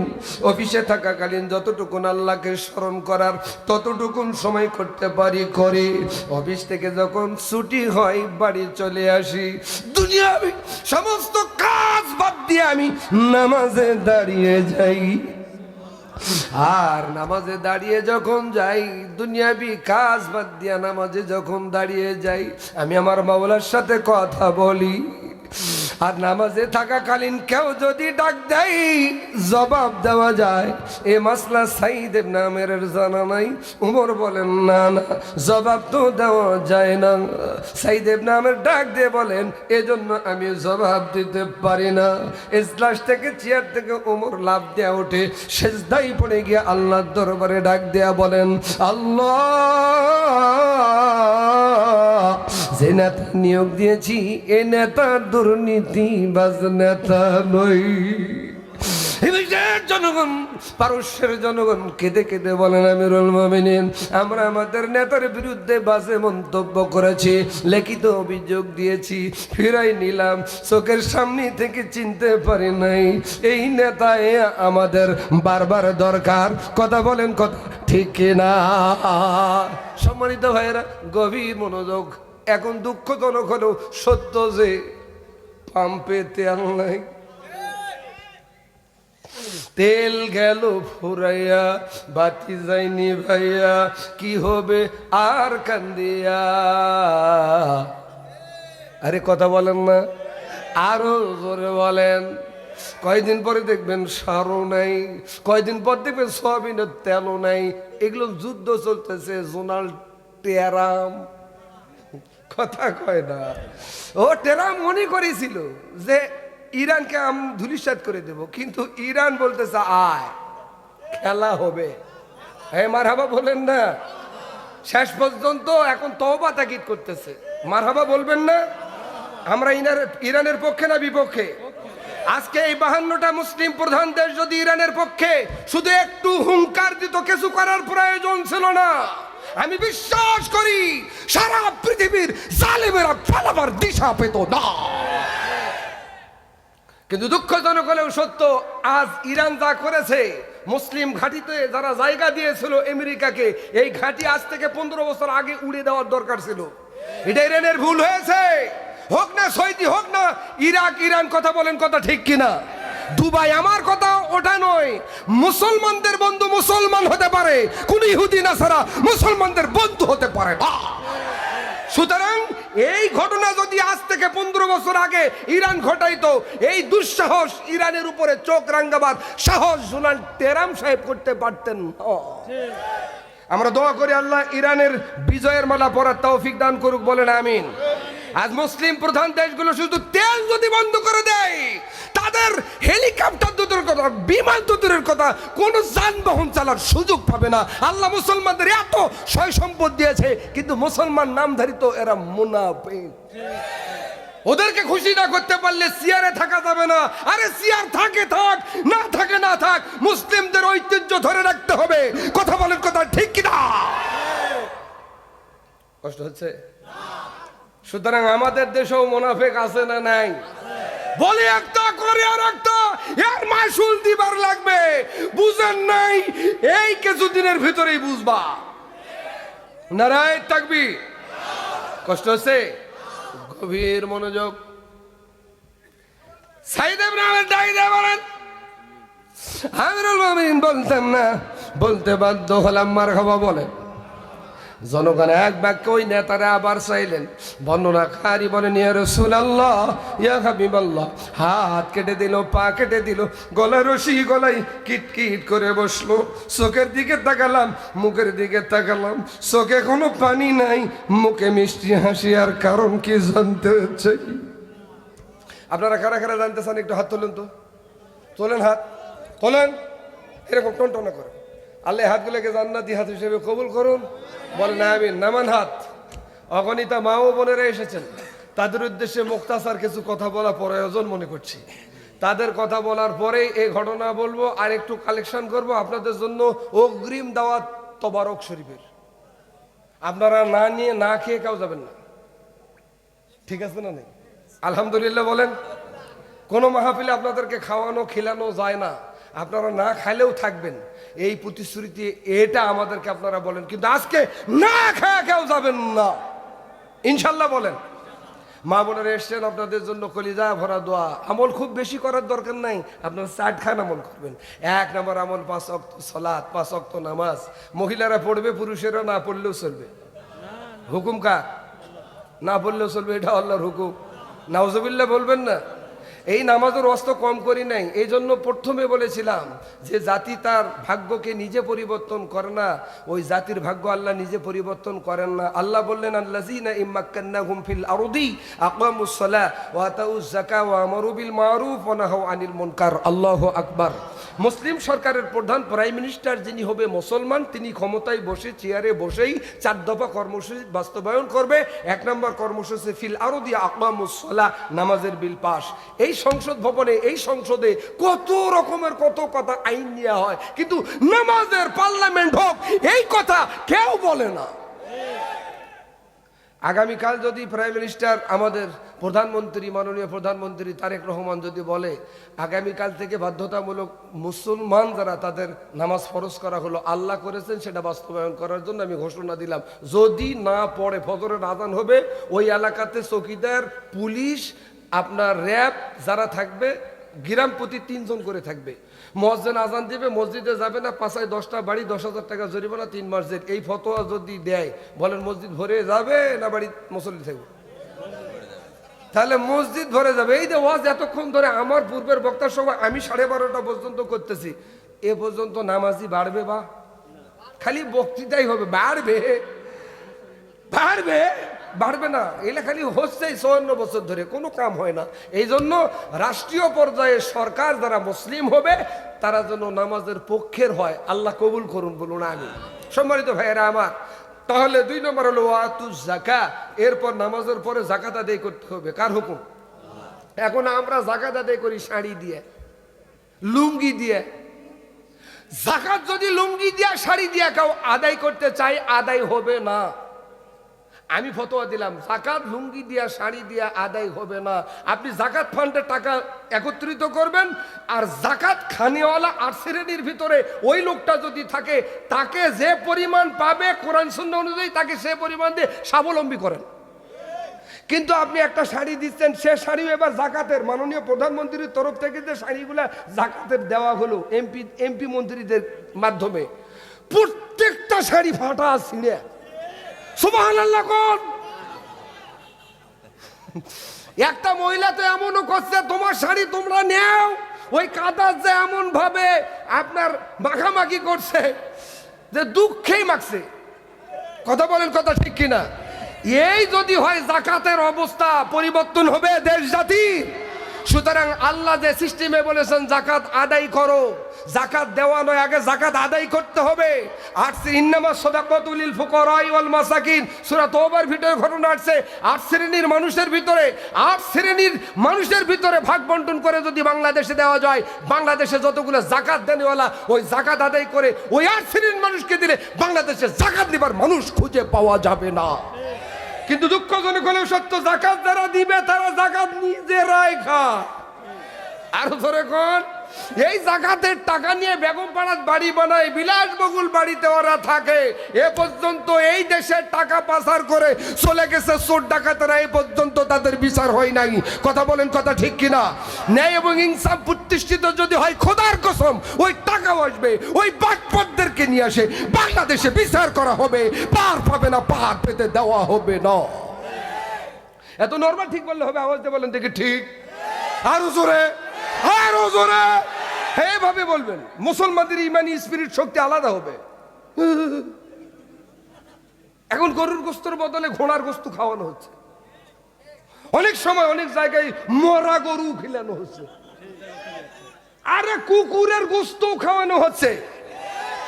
অফিসে থাকাকালীন যতটুকুন আল্লাহকে স্মরণ করার ততটুকুন সময় করতে পারি করে, অফিস থেকে যখন ছুটি হয় বাড়ি চলে আসি, দুনিয়াবি সমস্ত কাজ বাদ দিয়ে আমি নামাজে দাঁড়িয়ে যাই। আর নামাজে দাঁড়িয়ে যখন যাই, দুনিয়াবি কাজ বাদ দিয়া নামাজে যখন দাঁড়িয়ে যাই, আমি আমার মাওলার সাথে কথা বলি। আর নামাজে থাকাকালীন কেউ যদি ডাক দেয় জবাব দেওয়া যায়, এ মাসলা সাঈদ ইবনে আমেরের জানা নাই? উমর বলেন, না না, জবাব তো দেওয়া যায় না। সাঈদ ইবনে আমের ডাক দিয়ে বলেন, এজন্য আমি জবাব দিতে পারি না। ইজলাস থেকে, চেয়ার থেকে উমর লাফ দেয়া ওঠে, সেজদায় পড়ে গিয়ে আল্লাহর দরবারে ডাক দেয়া বলেন, আল্লাহ, যে নেতা নিয়োগ দিয়েছি এ নেতা দুর্নীতিবাজ নেতা নই। জনগণ, পারস্যের জনগণ কেঁদে কেঁদে বলেন, আমিরুল মুমিনিন, আমরা আমাদের নেতার বিরুদ্ধে বাজে মন্তব্য করেছি, লিখিত অভিযোগ দিয়েছি, ফিরাই নিলাম, চোখের সামনে থেকে চিনতে পারি নাই। এই নেতা আমাদের বারবার দরকার। কথা বলেন, কথা ঠিক কিনা? সম্মানিত ভাইয়েরা, গভীর মনোযোগ। এখন দুঃখজনক হলেও সত্য যে পাম্পে তেল নাই, তেল গেল ফুরাইয়া, বাতি যায়নি ভাইয়া, কি হবে আর কান্দিয়া? আরে কথা বলেন না, আরো জোরে বলেন। কয়দিন পরে দেখবেন সারও নাই, কয়দিন পর দেখবেন সয়াবিনের তেলও নাই। এগুলো যুদ্ধ চলতেছে, জোনাল টেরাম, কথা কয় না। ও টেরাম মনে করেছিল যে ইরানকে আমি ধূলিসাৎ করে দেব, কিন্তু ইরান বলতেছে আয়, খেলা হবে। হ্যাঁ, মারহাবা বলেন না? শেষ পর্যন্ত এখন তওবা তাকিদ করতেছে। মারহাবা বলবেন না? আমরা ইরানের পক্ষে না বিপক্ষে? আজকে এই 52টা মুসলিম প্রধান দেশ যদি ইরানের পক্ষে শুধু একটু হুঙ্কার দিত, কিছু করার প্রয়োজন ছিল না। আমি বিশ্বাস করি সারা পৃথিবীর জালেমেরা পালাবার দিশা পেত না। কিন্তু দুঃখজনক হলেও সত্য, আজ ইরান যা করেছে, মুসলিম ঘাঁটিতে যারা জায়গা দিয়েছিল আমেরিকাকে, এই ঘাঁটি আজ থেকে 15 বছর আগে উড়ে দেওয়ার দরকার ছিল। এটা ইরানের ভুল হয়েছে। হোক না সৌদি, হোক না ইরাক, ইরান, কথা বলেন, কথা ঠিক কিনা? দুবাই, আমার কথা ওটা নয়। মুসলমানদের বন্ধু মুসলমান হতে পারে, কোন ইহুদি নাসারা মুসলমানদের বন্ধু হতে পারে না। সুতরাং এই ঘটনা যদি আজ থেকে 15 বছর আগে ইরান ঘটাইতো, এই দুঃসাহস ইরানের উপরে চোখ রাঙ্গাবার সাহস ডোনাল্ড ট্রাম্প সাহেব করতে পারতেন না। আমরা দোয়া করি আল্লাহ ইরানের বিজয়ের মালা পরার তৌফিক দান করুক, বলেন আমিন। আজ মুসলিম প্রধান দেশগুলো শুধু তেল যদি বন্ধ করে দেয়, তাদের হেলিকপ্টার দূরের কথা, বিমান দূরের কথা, কোন যানবাহন চালার সুযোগ পাবে না। আল্লাহ মুসলমানদের এত সয় সম্পদ দিয়েছে, কিন্তু মুসলমান নামধারী তো এরা মুনাফিক। ওদেরকে খুশি না করতে পারলে চেয়ারে থাকা যাবে না। আরে চেয়ার থাকে থাক, না থাকে না থাক, মুসলিমদের ঐতিহ্য ধরে রাখতে হবে। কথা বলেন, কথা ঠিক কিনা? কষ্ট হচ্ছে? সুতরাং আমাদের দেশেও মুনাফিক আছে না নাই? বলে একটা করে আর একটা, এর মাসুল দিবার লাগবে। বুঝেন নাই? এই কিছুদিনের ভিতরেই বুঝবা। নারায়ে তাকবীর। কষ্ট হচ্ছে? গভীর মনোযোগ। সাঈদ ইবনে আমের ডাক দিয়ে বলেন, আমিরুল মুমিনিন বলতেন না, বলতে বাধ্য হলাম। মারহাবা বলেন। জনগণ এক বাক্যে ওই নেতারা আবার চাইলেন। বর্ণনাকারী বলেন, ইয়া রাসূলুল্লাহ, ইয়া হাবিবাল্লাহ, হাত কেটে দিল, পা কেটে দিল, গলায় রশি গলায় কিটকিট করে বসলো। চোখের দিকে তাকালাম, মুখের দিকে তাকালাম, চোখে কোনো পানি নাই, মুখে মিষ্টি হাসি। আর কারণ কি জানতে চাই? আপনারা কারা কারা জানতে চান একটু হাত তোলেন তো, তোলেন হাত, তোলেন, এরকম টনটনা করে। আল্লাহ হাতগুলোকে জান্নাতি হাত হিসেবে কবুল করুন, বলেন আমিন। নামান হাত। অগণিতা মা ও বোনেরা এসেছেন, তাদের উদ্দেশ্যে মুক্তাসার কিছু কথা বলা প্রয়োজন মনে করছি। তাদের কথা বলার পরেই এই ঘটনা বলবো, আর একটু কালেকশন করব আপনাদের জন্য অগ্রিম দাওয়াত তবারক শরীফের। আপনারা না নিয়ে না খেয়ে কেউ যাবেন না, ঠিক আছে না? নেই আলহামদুলিল্লাহ বলেন। কোনো মাহফিলে আপনাদেরকে খাওয়ানো খিলানো যায় না, আপনারা না খাইলেও থাকবেন, এই প্রতিশ্রুতি এটা আমাদেরকে আপনারা বলেন। কিন্তু আজকে না খায়া কেউ যাবেন না, ইনশাল্লাহ বলেন। মা বোনেরা এসছেন, আপনাদের জন্য কলিজা ভরা দোয়া। আমল খুব বেশি করার দরকার নাই, আপনারা 4 খান আমল করবেন। 1 নম্বর আমল 5 ওয়াক্ত সালাত, 5 ওয়াক্ত নামাজ। মহিলারা পড়বে, পুরুষেরা না পড়লেও চলবে। হুকুম কার? না পড়লেও চলবে, এটা আল্লাহর হুকুম। নাউজুবিল্লাহ বলবেন না। এই নামাজের অস্ত কম করি নাই, এই জন্য প্রথমে বলেছিলাম যে জাতি তার ভাগ্যকে নিজে পরিবর্তন করে না, ওই জাতির ভাগ্য আল্লাহ নিজে পরিবর্তন করেন না। আল্লাহ বললেন, আল্লাযীনা ইম্মাক্কান্নাহুম ফিল আরদি আকামুস সালাহ ওয়া আতাউজ যাকাত ওয়া আমারু বিল মারুফ ওয়া নাহাউ আনিল মুনকার। আল্লাহু আকবার। মুসলিম সরকারের প্রধান প্রাইম মিনিস্টার যিনি হবে মুসলমান, তিনি ক্ষমতায় বসে চেয়ারে বসেই 4 দফা কর্মসূচি বাস্তবায়ন করবে। 1 নম্বর কর্মসূচি ফিল আরদি আকামুস সালাহ, নামাজের বিল পাস। এই সংসদ ভবনে, এই সংসদে কত রকমের কত কথা আইন নেওয়া হয়, কিন্তু নামাজের পার্লামেন্ট হোক এই কথা কেউ বলে না। আগামীকাল যদি প্রাইম মিনিস্টার, আমাদের প্রধানমন্ত্রী, মাননীয় প্রধানমন্ত্রী তারেক রহমান যদি বলে আগামীকাল থেকে বাধ্যতামূলক মুসলমান যারা তাদের নামাজ ফরজ করা হলো, আল্লাহ করেছেন সেটা বাস্তবায়ন করার জন্য আমি ঘোষণা দিলাম। যদি না পড়ে, ফজরের আযান হবে, ওই এলাকাতে চৌকিদার, পুলিশ, আপনার র্যাব যারা থাকবে, গ্রাম প্রতি 3 জন করে থাকবে। মুয়াজ্জিন আজান দিবে, মসজিদে যাবে না, 5 10টা বাড়ি 10,000 টাকা জরিমানা, 3 মাস জেল। এই ফতোয়া যদি দেয়, বলেন মসজিদ ভরে যাবে না বাড়ি মুসল্লি থাকবে? তাহলে মসজিদ ভরে যাবে। এই যে ওয়াজ এতক্ষণ ধরে আমার পূর্বের বক্তার সময় আমি 12:30টা পর্যন্ত করতেছি, এ পর্যন্ত নামাজি বাড়বে? বা খালি বক্তৃতাই হবে, বাড়বে? বাড়বে? বাড়বে না। এগুলো খালি হচ্ছে 54 বছর ধরে, কোনো কাম হয় না। এই জন্য রাষ্ট্রীয় পর্যায়ে সরকার যারা মুসলিম হবে তারা যেন নামাজের পক্ষের হয়। আল্লাহ কবুল করুন, বলুন আমিন। সম্মানিত ভাইয়েরা আমার, তাহলে 2 নম্বর হলো ওয়াতুজ যাকাত। এরপর নামাজের পরে যাকাত আদায় করতে হবে। কার হুকুম? এখন আমরা যাকাত আদায় করি শাড়ি দিয়ে, লুঙ্গি দিয়ে। যাকাত যদি লুঙ্গি দিয়ে, শাড়ি দিয়ে কেউ আদায় করতে চাই, আদায় হবে না। আমি ফতোয়া দিলাম, যাকাত লুঙ্গি দিয়া, শাড়ি দিয়া আদায় হবে না। আপনি যাকাত ফান্ডের টাকা একত্রিত করবেন, আর যাকাত খানিওয়ালা 8 শ্রেণীর ভিতরে ওই লোকটা যদি থাকে, তাকে যে পরিমাণ পাবে কোরআন সুন্নাহ অনুযায়ী তাকে সে পরিমাণ দিয়ে স্বাবলম্বী করেন। কিন্তু আপনি একটা শাড়ি দিচ্ছেন, সে শাড়িও এবার যাকাতের, মাননীয় প্রধানমন্ত্রীর তরফ থেকে যে শাড়িগুলা যাকাতের দেওয়া হলো এমপি মন্ত্রীদের মাধ্যমে, প্রত্যেকটা শাড়ি ফাটা ছিঁড়ে। সুবহানাল্লাহ কোন? একটা মহিলা তো এমনও করছে, তোমার শাড়ি তোমরা নেও, ওই কাদার যে এমন ভাবে আপনার মাখামাখি করছে যে দুঃখেই মাখছে। কথা বলেন, কথা ঠিক কিনা? এই যদি হয় যাকাতের অবস্থা পরিবর্তন হবে দেশ জাতি। সুতরাং আল্লাহ যে সিস্টেমে বলেছেন যাকাত আদায় করো, যাকাত দেওয়া নয়, আগে যাকাত আদায় করতে হবে। আর ইন্নামাস সাদাকাতু লিল ফুকারাই ওয়াল মাসাকিন, সূরা তওবার ভিতরে ঘটনা আসছে। 8 শ্রেণীর মানুষের ভিতরে, 8 শ্রেণীর মানুষের ভিতরে ভাগ বন্টন করে যদি বাংলাদেশে দেওয়া যায়, বাংলাদেশে যতগুলো যাকাত দেনেওয়ালা ওই যাকাত আদায় করে ওই 8 শ্রেণীর মানুষকে দিলে বাংলাদেশে যাকাত দিবার মানুষ খুঁজে পাওয়া যাবে না। কিন্তু দুঃখজনক হলেও সত্য, যাকাত যারা দিবে তারা যাকাত নিজেরাই খায়। আর ধরে কোন এই জাকাতের টাকা নিয়ে বেগম পাড়াত বাড়ি বানায়, বিলাসবহুল বাড়িতে ওরা থাকে। এ পর্যন্ত এই দেশের টাকা পাচার করে চলে গেছে চোর ডাকাতেরা, এই পর্যন্ত তাদের বিচার হয় নাই। কথা বলেন, কথা ঠিক কিনা? ন্যায় এবং ইনসাফ প্রতিষ্ঠিত যদি হয়, খোদার কসম ওই টাকাও আসবে, ওই বাটপারদেরকে নিয়ে আসে বাংলাদেশে বিচার করা হবে, পার পাবে না, পার পেতে দেওয়া হবে না। এত নরমাল ঠিক বললে হবে? আওয়াজ দিয়ে বলেন দেখি ঠিক। আরো জোরে, আরো জোরে এইভাবে বলবেন। মুসলমানদের ইমানি স্পিরিট শক্তি আলাদা হবে। এখন গরুর গোস্তের বদলে ঘোড়ার গোস্ত খাওয়ানো হচ্ছে, অনেক সময় অনেক জায়গায় মরা গরু খিলানো হচ্ছে, আরে কুকুরের গোস্ত খাওয়ানো হচ্ছে।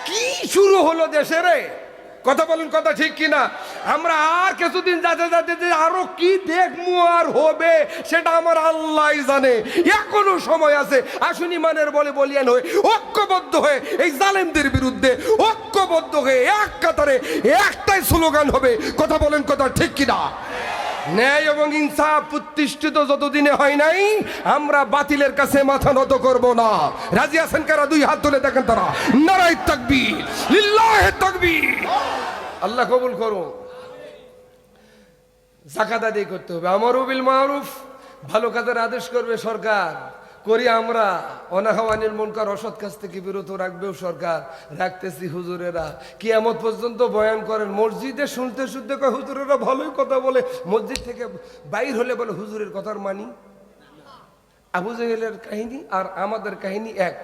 কি শুরু হলো দেশে রে? কথা বলুন, কথা ঠিক কিনা? আমরা আর কিছুদিন যাতে যাতে যে আরো কি দেখবো আর হবে সেটা আমার আল্লাহ জানে। এখনো সময় আছে। আসুন ইমানের বলে বলিয়ান হয়ে ঐক্যবদ্ধ হয়ে এই জালেমদের বিরুদ্ধে ঐক্যবদ্ধ হয়ে এক কাতারে একটাই স্লোগান হবে। কথা বলেন, কথা ঠিক কিনা? ন্যায় এবং ইনসাফ প্রতিষ্ঠিত যতদিনে হয় নাই, আমরা বাতিলের কাছে মাথা নত করব না। রাজি আছেন কারা? দুই হাত তুলে দেখেন তারা। নারায়ে তাকবীর, লিল্লাহে তাকবীর। আল্লাহ কবুল করুন। যাকাত আদায় করতে হবে। আমারু বিল মারুফ, ভালো কাজের আদেশ করবে সরকার, করি আমরা। অনাহা আনিল মুনকার, অসৎ কাজ থেকে বিরত রাখবেও সরকার। রাখতেছি। হুজুরেরা কিয়ামত পর্যন্ত বয়ান করেন, মসজিদে শুনতে শুনতে কয় হুজুরেরা ভালোই কথা বলে, মসজিদ থেকে বাইর হলে বলে হুজুরের কথার মানি। আবু জেহেলের কাহিনী আর আমাদের কাহিনী এক।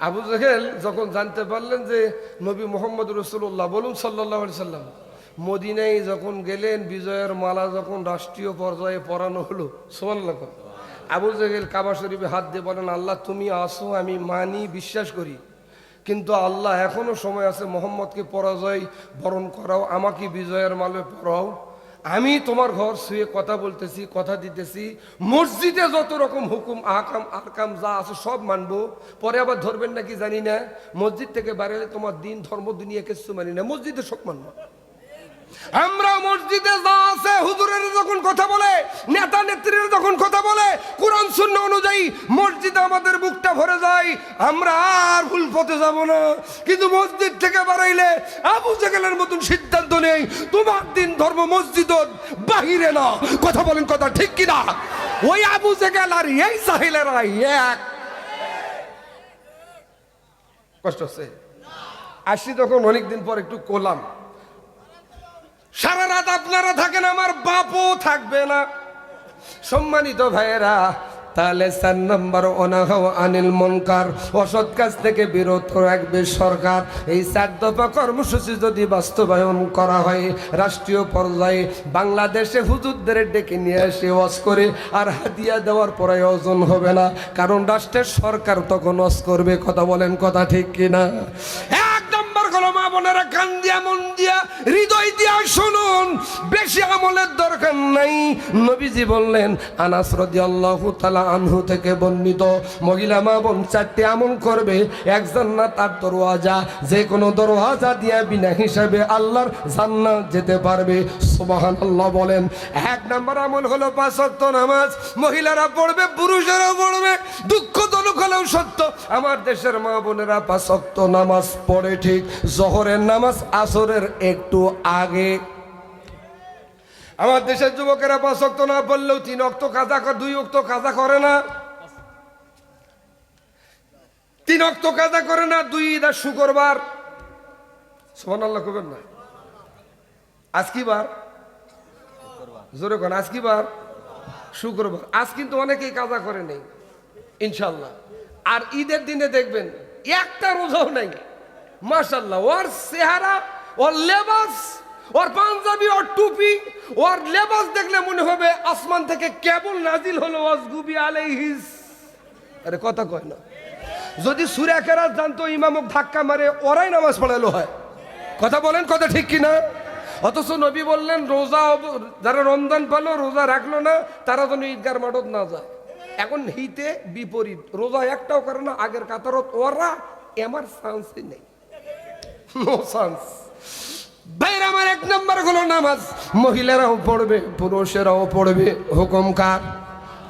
আবু জেহেল যখন জানতে পারলেন যে নবী মোহাম্মদ রসুল্লাহ, বলুন সাল্লাল্লাহু আলাইহি সাল্লাম, মদিনায় যখন গেলেন, বিজয়ের মালা যখন রাষ্ট্রীয় পর্যায়ে পরানো হলো, সুবহানাল্লাহ, আবু জেহেল কাবা শরীফে হাত দিয়ে বলেন, আল্লাহ তুমি আসো, আমি মানি, বিশ্বাস করি, কিন্তু আল্লাহ এখনো সময় আছে, মোহাম্মদকে পরাজয় বরণ করাও, আমাকে বিজয়ের মালে পরাও। আমি তোমার ঘর শুয়ে কথা বলতেছি, কথা দিতেছি, মসজিদে যত রকম হুকুম আহকাম যা আছে সব মানবো। পরে আবার ধরবেন নাকি জানি না, মসজিদ থেকে বাড়ালে তোমার দিন ধর্ম দুনিয়া কিছু মানি না, মসজিদে সব মানবো। আমরা মসজিদে যা আছে, হুজুরের যখন কথা বলে, নেতা নেত্রীরা যখন কথা বলে, কোরআন সুন্নাহ অনুযায়ী মসজিদে আমাদের বুকটা ভরে যায়, আমরা আর ভুল পথে যাব না। কিন্তু মসজিদ থেকে বাড়াইলে আবু জেহেলের মতন সিদ্ধান্ত নেই, তোমার দিন ধর্ম মসজিদ বাহিরে না। কথা বলেন, কথা ঠিক কিনা? ওই আবু জেহেল আর এই জাহেলেরা এক। কষ্ট হচ্ছে। আসি তখন অনেকদিন পর একটু কোলাম, সারা রাত আপনারা থাকেন, আমার বাপও থাকবে না। সম্মানিত ভাইয়েরা, তাহলে 4 নম্বর অনাহা আনিল মুনকার, অসৎ কাজ থেকে বিরত রাখবে সরকার। এই 4 দফা কর্মসূচি যদি বাস্তবায়ন করা হয় রাষ্ট্রীয় পর্যায়ে, বাংলাদেশে হুজুরদের ডেকে নিয়ে এসে ওয়াজ করে আর হাদিয়া দেওয়ার প্রয়োজন হবে না, কারণ রাষ্ট্রের সরকার তখন ওয়াজ করবে। কথা বলেন, কথা ঠিক কিনা? মা বোনেরা, কান দিয়া মন দিয়া হৃদয় দিয়া শুনুন, বেশি আমলের দরকার নাই। নবীজি বললেন, আনাস রাদিয়াল্লাহু তাআলা আনহু থেকে বর্ণিত, মহিলা মা বোন 4টি আমল করবে, এক জান্নাত আর দরওয়াজা, যে কোনো দরওয়াজা দিয়া বিনা হিসাবে আল্লাহর জান্নাত যেতে পারবে। সুবহানাল্লাহ বলেন। 1 নম্বর আমল হলো 5 ওয়াক্ত নামাজ। মহিলারা পড়বে, পুরুষেরাও পড়বে। দুঃখজনক হলেও সত্য, আমার দেশের মা বোনেরা 5 ওয়াক্ত নামাজ পড়ে ঠিক, জোহরের নামাজ আসরের একটু আগে। আমার দেশের যুবকেরা 5 ওয়াক্ত না পড়লেও 3 ওয়াক্ত কাজা করে, 2 ওয়াক্ত কাজা করে না, 3 ওয়াক্ত কাজা করে না, 2 ঈদ আর শুক্রবার। সুবহানাল্লাহ কইবেন না? আজ কি বার? জোরে কোন, আজ কি বার? শুক্রবার। আজ কিন্তু অনেকেই কাজা করে নেই ইনশাল্লাহ। আর ঈদের দিনে দেখবেন একটা রোজাও নাই। মাশাআল্লাহ, ওর চেহারা, ওর লেবাস, ওর পাঞ্জাবি, ওর টুপি, ওর লেবাস দেখলে মনে হবে আসমান থেকে কেবল নাজিল হলো ওয়াজগুবি আলাইহিস। আরে কথা কয় না। যদি সূরা কেরাত জানতো, ইমামক ধাক্কা মারে ওরাই নামাজ পড়ালো হয়। কথা বলেন, কথা ঠিক কিনা? অথচ নবী বললেন, রোজা যারা রমজান পেল রোজা রাখলো না, তারা যেন ঈদগার মাঠত না যায়। এখন হিতে বিপরীত, রোজা একটাও করে না, আগের কাতারত ওরা, আমার চান্সই নেই, নো চান্স। ভাইর আমার 1 নম্বর হলো নামাজ। মহিলারাও পড়বে, পুরুষেরাও পড়বে। হুকুম কার?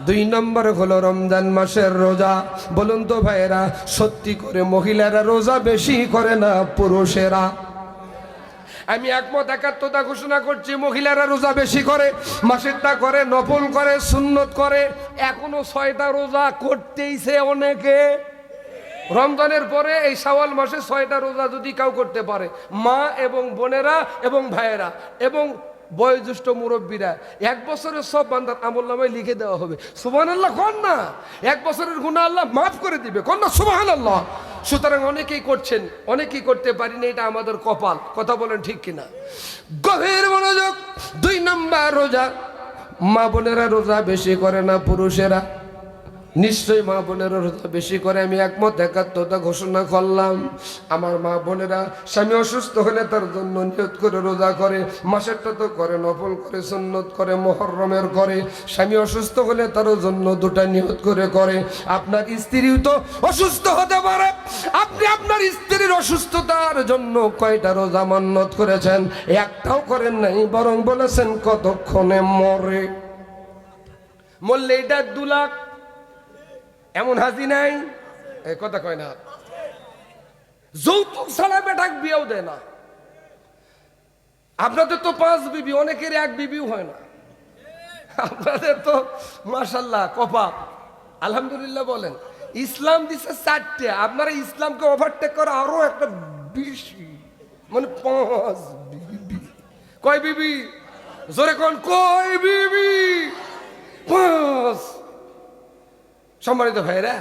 দুই নম্বর হলো রমজান মাসের রোজা। বলুন তো ভাইরা, সত্যি করে মহিলারা রোজা বেশি করে না পুরুষেরা? আমি একমত একাত্মতা ঘোষণা করছি, মহিলারা রোজা বেশি করে, মাসেরটা করে, নফল করে, সুন্নত করে। এখনো 6টা রোজা করতেইছে অনেকে। রমজানের পরে এই শাওয়াল মাসে 6টা রোজা যদি কেউ করতে পারে, মা এবং বোনেরা এবং ভাইয়েরা এবং বয়োজ্যেষ্ঠ মুরব্বীরা, 1 বছরের সব বান্দার আমলনামায় লিখে দেওয়া হবে। সুবহানাল্লাহ কোন না? 1 বছরের গুনাহ আল্লাহ মাফ করে দিবে, কোন না সুবহানাল্লাহ? সুতরাং অনেকেই করছেন, অনেকেই করতে পারিনি, এটা আমাদের কপাল। কথা বলেন ঠিক কিনা? গভীর মনোযোগ। 2 নম্বর রোজা। মা বোনেরা রোজা বেশি করে না পুরুষেরা? নিশ্চয়ই মা বোনেরা রোজা বেশি করে। আমি একমত একাত্মতা ঘোষণা করলাম। আমার মা বোনেরা স্বামী অসুস্থ হলে তার জন্য নিয়ত করে রোজা করে, মাসেরটা তো করে, নফল করে, সুন্নত করে, মুহররমের করে। স্বামী অসুস্থ হলে তার জন্য 2টা নিয়ত করে। আপনার স্ত্রীও তো অসুস্থ হতে পারে, আপনি আপনার স্ত্রীর অসুস্থতার জন্য কয়টা রোজা মান্নত করেছেন? একটাও করেন নাই, বরং বলেছেন কতক্ষণে মরে। মরলে এটা 2 লাখ, এমন হাজি নাই? এই কথা কয় না। যৌতুক ছাড়া বেটাক বিয়েও দেয় না। আপনাদের তো 5 বিবি, অনেকের 1 বিবিও হয় না। আপনাদের তো মাশাআল্লাহ কপাল, আলহামদুলিল্লাহ বলেন। ইসলাম দিছে 4টে, আপনারা ইসলামকে ওভারটেক করে আরো একটা বেশি, মানে 5 বিবি। কয় বিবি? জোরে কোন, কয় বিবি? 5। সম্মানিত ভাইরা,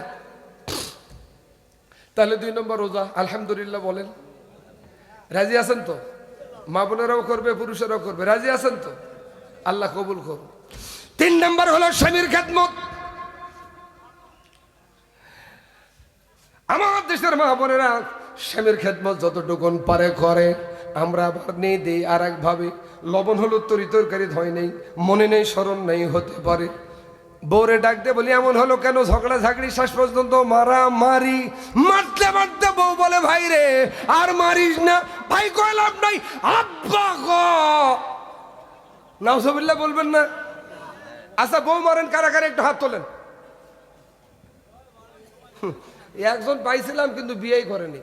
তাহলে 2 নম্বর রোজা আলহামদুলিল্লাহ বলেন। রাজি আছেন তো? মা বোনেরাও করবে, পুরুষেরাও করবে। রাজি আছেন তো? আল্লাহ কবুল করুন। 3 নম্বর হলো স্বামীর খেদমত। আমার দেশের মা বোনেরা স্বামীর খেদমত যতটুকুন পারে করে। আমরা আবার নেই দেই আর একভাবে। লবণ হলুদ তরকারি ধয় নেই, মনে নেই, স্মরণ নেই, হতে পারে। বউরে ডাক দে, বলি এমন হলো কেন? ঝগড়া ঝাগড়ি, শেষ পর্যন্ত মারামারি। মারতে বউ বলে, ভাই রে আর মারিস না। ভাই কয় লাভ নাই, আব্বা গো নাউজুবিল্লাহ বলবেন না? আচ্ছা, বউ মারেন কারা কারা একটু হাত তোলেন। একজন পাইছিলাম কিন্তু বিয়েই করেনি।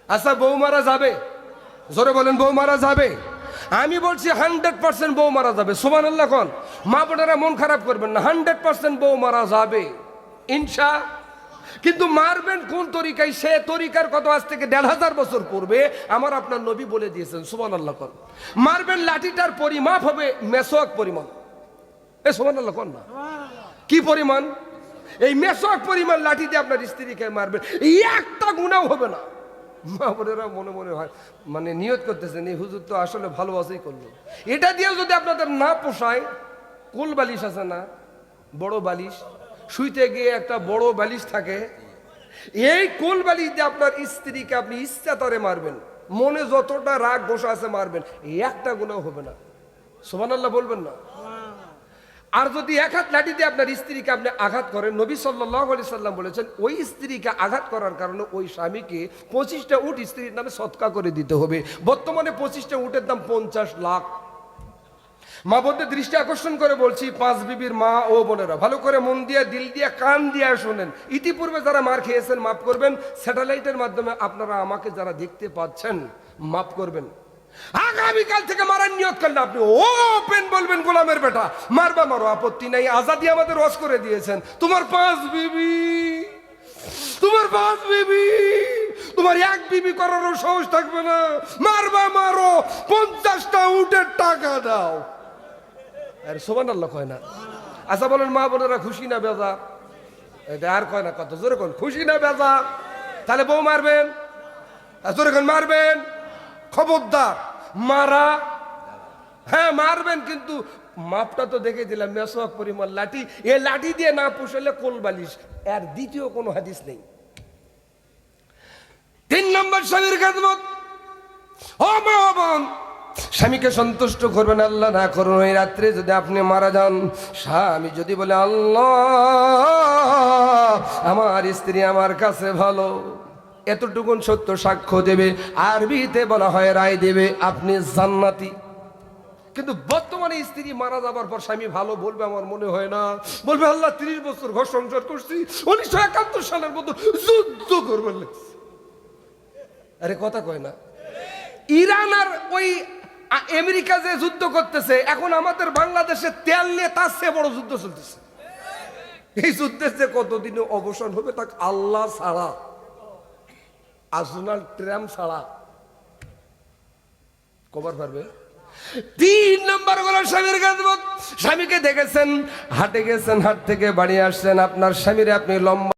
আচ্ছা, বউ মারা যাবে? জোরে বলেন, বউ মারা যাবে? আমি বলছি 100% বউ মারা যাবে। সুবহানাল্লাহ কোন? মা বোনেরা মন খারাপ করবেন না, 100% বউ মারা যাবে ইনশা। কিন্তু মারবেন কোন তরিকায়? সে তরিকার কত আজ থেকে 1500 বছর পূর্বে আমার আপনার নবী বলে দিয়েছেন। সুবহানাল্লাহ কোন? মারবেন, লাঠিটার পরিমাপ হবে মেসওয়াক পরিমাণ। এ সুবহানাল্লাহ কোন না? কি পরিমাণ? এই মেসওয়াক পরিমাণ লাঠি দিয়ে আপনার স্ত্রীকে মারবেন, একটা গুনাহ হবে না। মা বোনেরা মনে মনে হয় মানে নিয়ত করতেছেন, এই হুজুর তো আসলে ভালোবাসাই করলো। এটা দিয়েও যদি আপনাদের না পোষায়, কোল বালিশ আছে না, বড় বালিশ, শুইতে গিয়ে একটা বড় বালিশ থাকে, এই কোল বালিশ দিয়ে আপনার স্ত্রীকে আপনি ইচ্ছা তরে মারবেন, মনে যতটা রাগ বসা আছে মারবেন, একটা গুনাহ হবে না। সুবহানাল্লাহ বলবেন না? আর যদি 1 হাত লাঠি দিয়ে আপনার স্ত্রীকে আপনি আঘাত করেন, নবী সাল্লাল্লাহু আলাইহি সাল্লাম বলেছেন, ওই স্ত্রীকে আঘাত করার কারণে ওই স্বামীকে 25টা উট স্ত্রীর নামে সদকা করে দিতে হবে। বর্তমানে 25টা উটের দাম 50 লাখ। মা বোনদের দৃষ্টি আকর্ষণ করে বলছি, 5 বিবির মা ও বোনেরা ভালো করে মন দিয়ে, দিল দিয়ে, কান দিয়ে শোনেন। ইতিপূর্বে যারা মার খেয়েছেন মাফ করবেন। স্যাটেলাইটের মাধ্যমে আপনারা আমাকে যারা দেখতে পাচ্ছেন মাফ করবেন। আগামীকাল থেকে মারার নিয়ত করলে আপনি ওপেন বলবেন, গোলামের বেটা মারবা মারো, আপত্তি নাই। আজাদি আমাদের রস করে দিয়েছেন। তোমার 5 বিবি, তোমার 5 বিবি, তোমার 1 বিবি করারও সাহস থাকবে না। মারবা মারো, 50টা উটের টাকা দাও। আরে সুবহানাল্লাহ কয় না? আচ্ছা বলেন, মা বোনেরা খুশি না বেজা? এটা আর কয় না, কত জোরে কোন, খুশি না বেজা? তাহলে বউ মারবেন, জোরে কোন মারবেন। খবরদার মারা, হ্যাঁ মারবেন, কিন্তু মাপটা তো দেখে দিলাম, মেসওয়াক পরিমাণ লাঠি। এ লাঠি দিয়ে না পুষলে কোল বালিশ। এর দ্বিতীয় কোনো হাদিস নেই। 3 নম্বর স্বামীর খেদমত। ও মা বোন, স্বামীকে সন্তুষ্ট করবেন, আল্লাহ না করুন ওই রাত্রে যদি আপনি মারা যান, স্বামী যদি বলে আল্লাহ আমার স্ত্রী আমার কাছে ভালো, এতটুকুন সত্য সাক্ষ্য দেবে, আরবিতে বলা হয় রায় দেবে, আপনি জান্নাতি। কিন্তু বর্তমানে স্ত্রী মারা যাবার পর স্বামী ভালো বলবে আমার মনে হয় না, বলবে আল্লাহ 30 বছর ঘর সংসার করছি, 1971 সালের মতো যুদ্ধ করবেন লাগছে। আরে কথা কয় না। ইরান আর ওই আমেরিকা যে যুদ্ধ করতেছে, এখন আমাদের বাংলাদেশে তেল নিয়ে তার চেয়ে বড় যুদ্ধ চলতেছে। এই যুদ্ধের যে কতদিনে অবসান হবে তা আল্লাহ ছাড়া, ডোনাল্ড ট্রাম্প ছাড়া কবার পারবে। 3 নম্বর হলো স্বামীর খেদমত। স্বামীকে দেখেছেন, হাটে গেছেন, হাট থেকে বাড়ি আসছেন, আপনার স্বামীরে আপনি লম্বা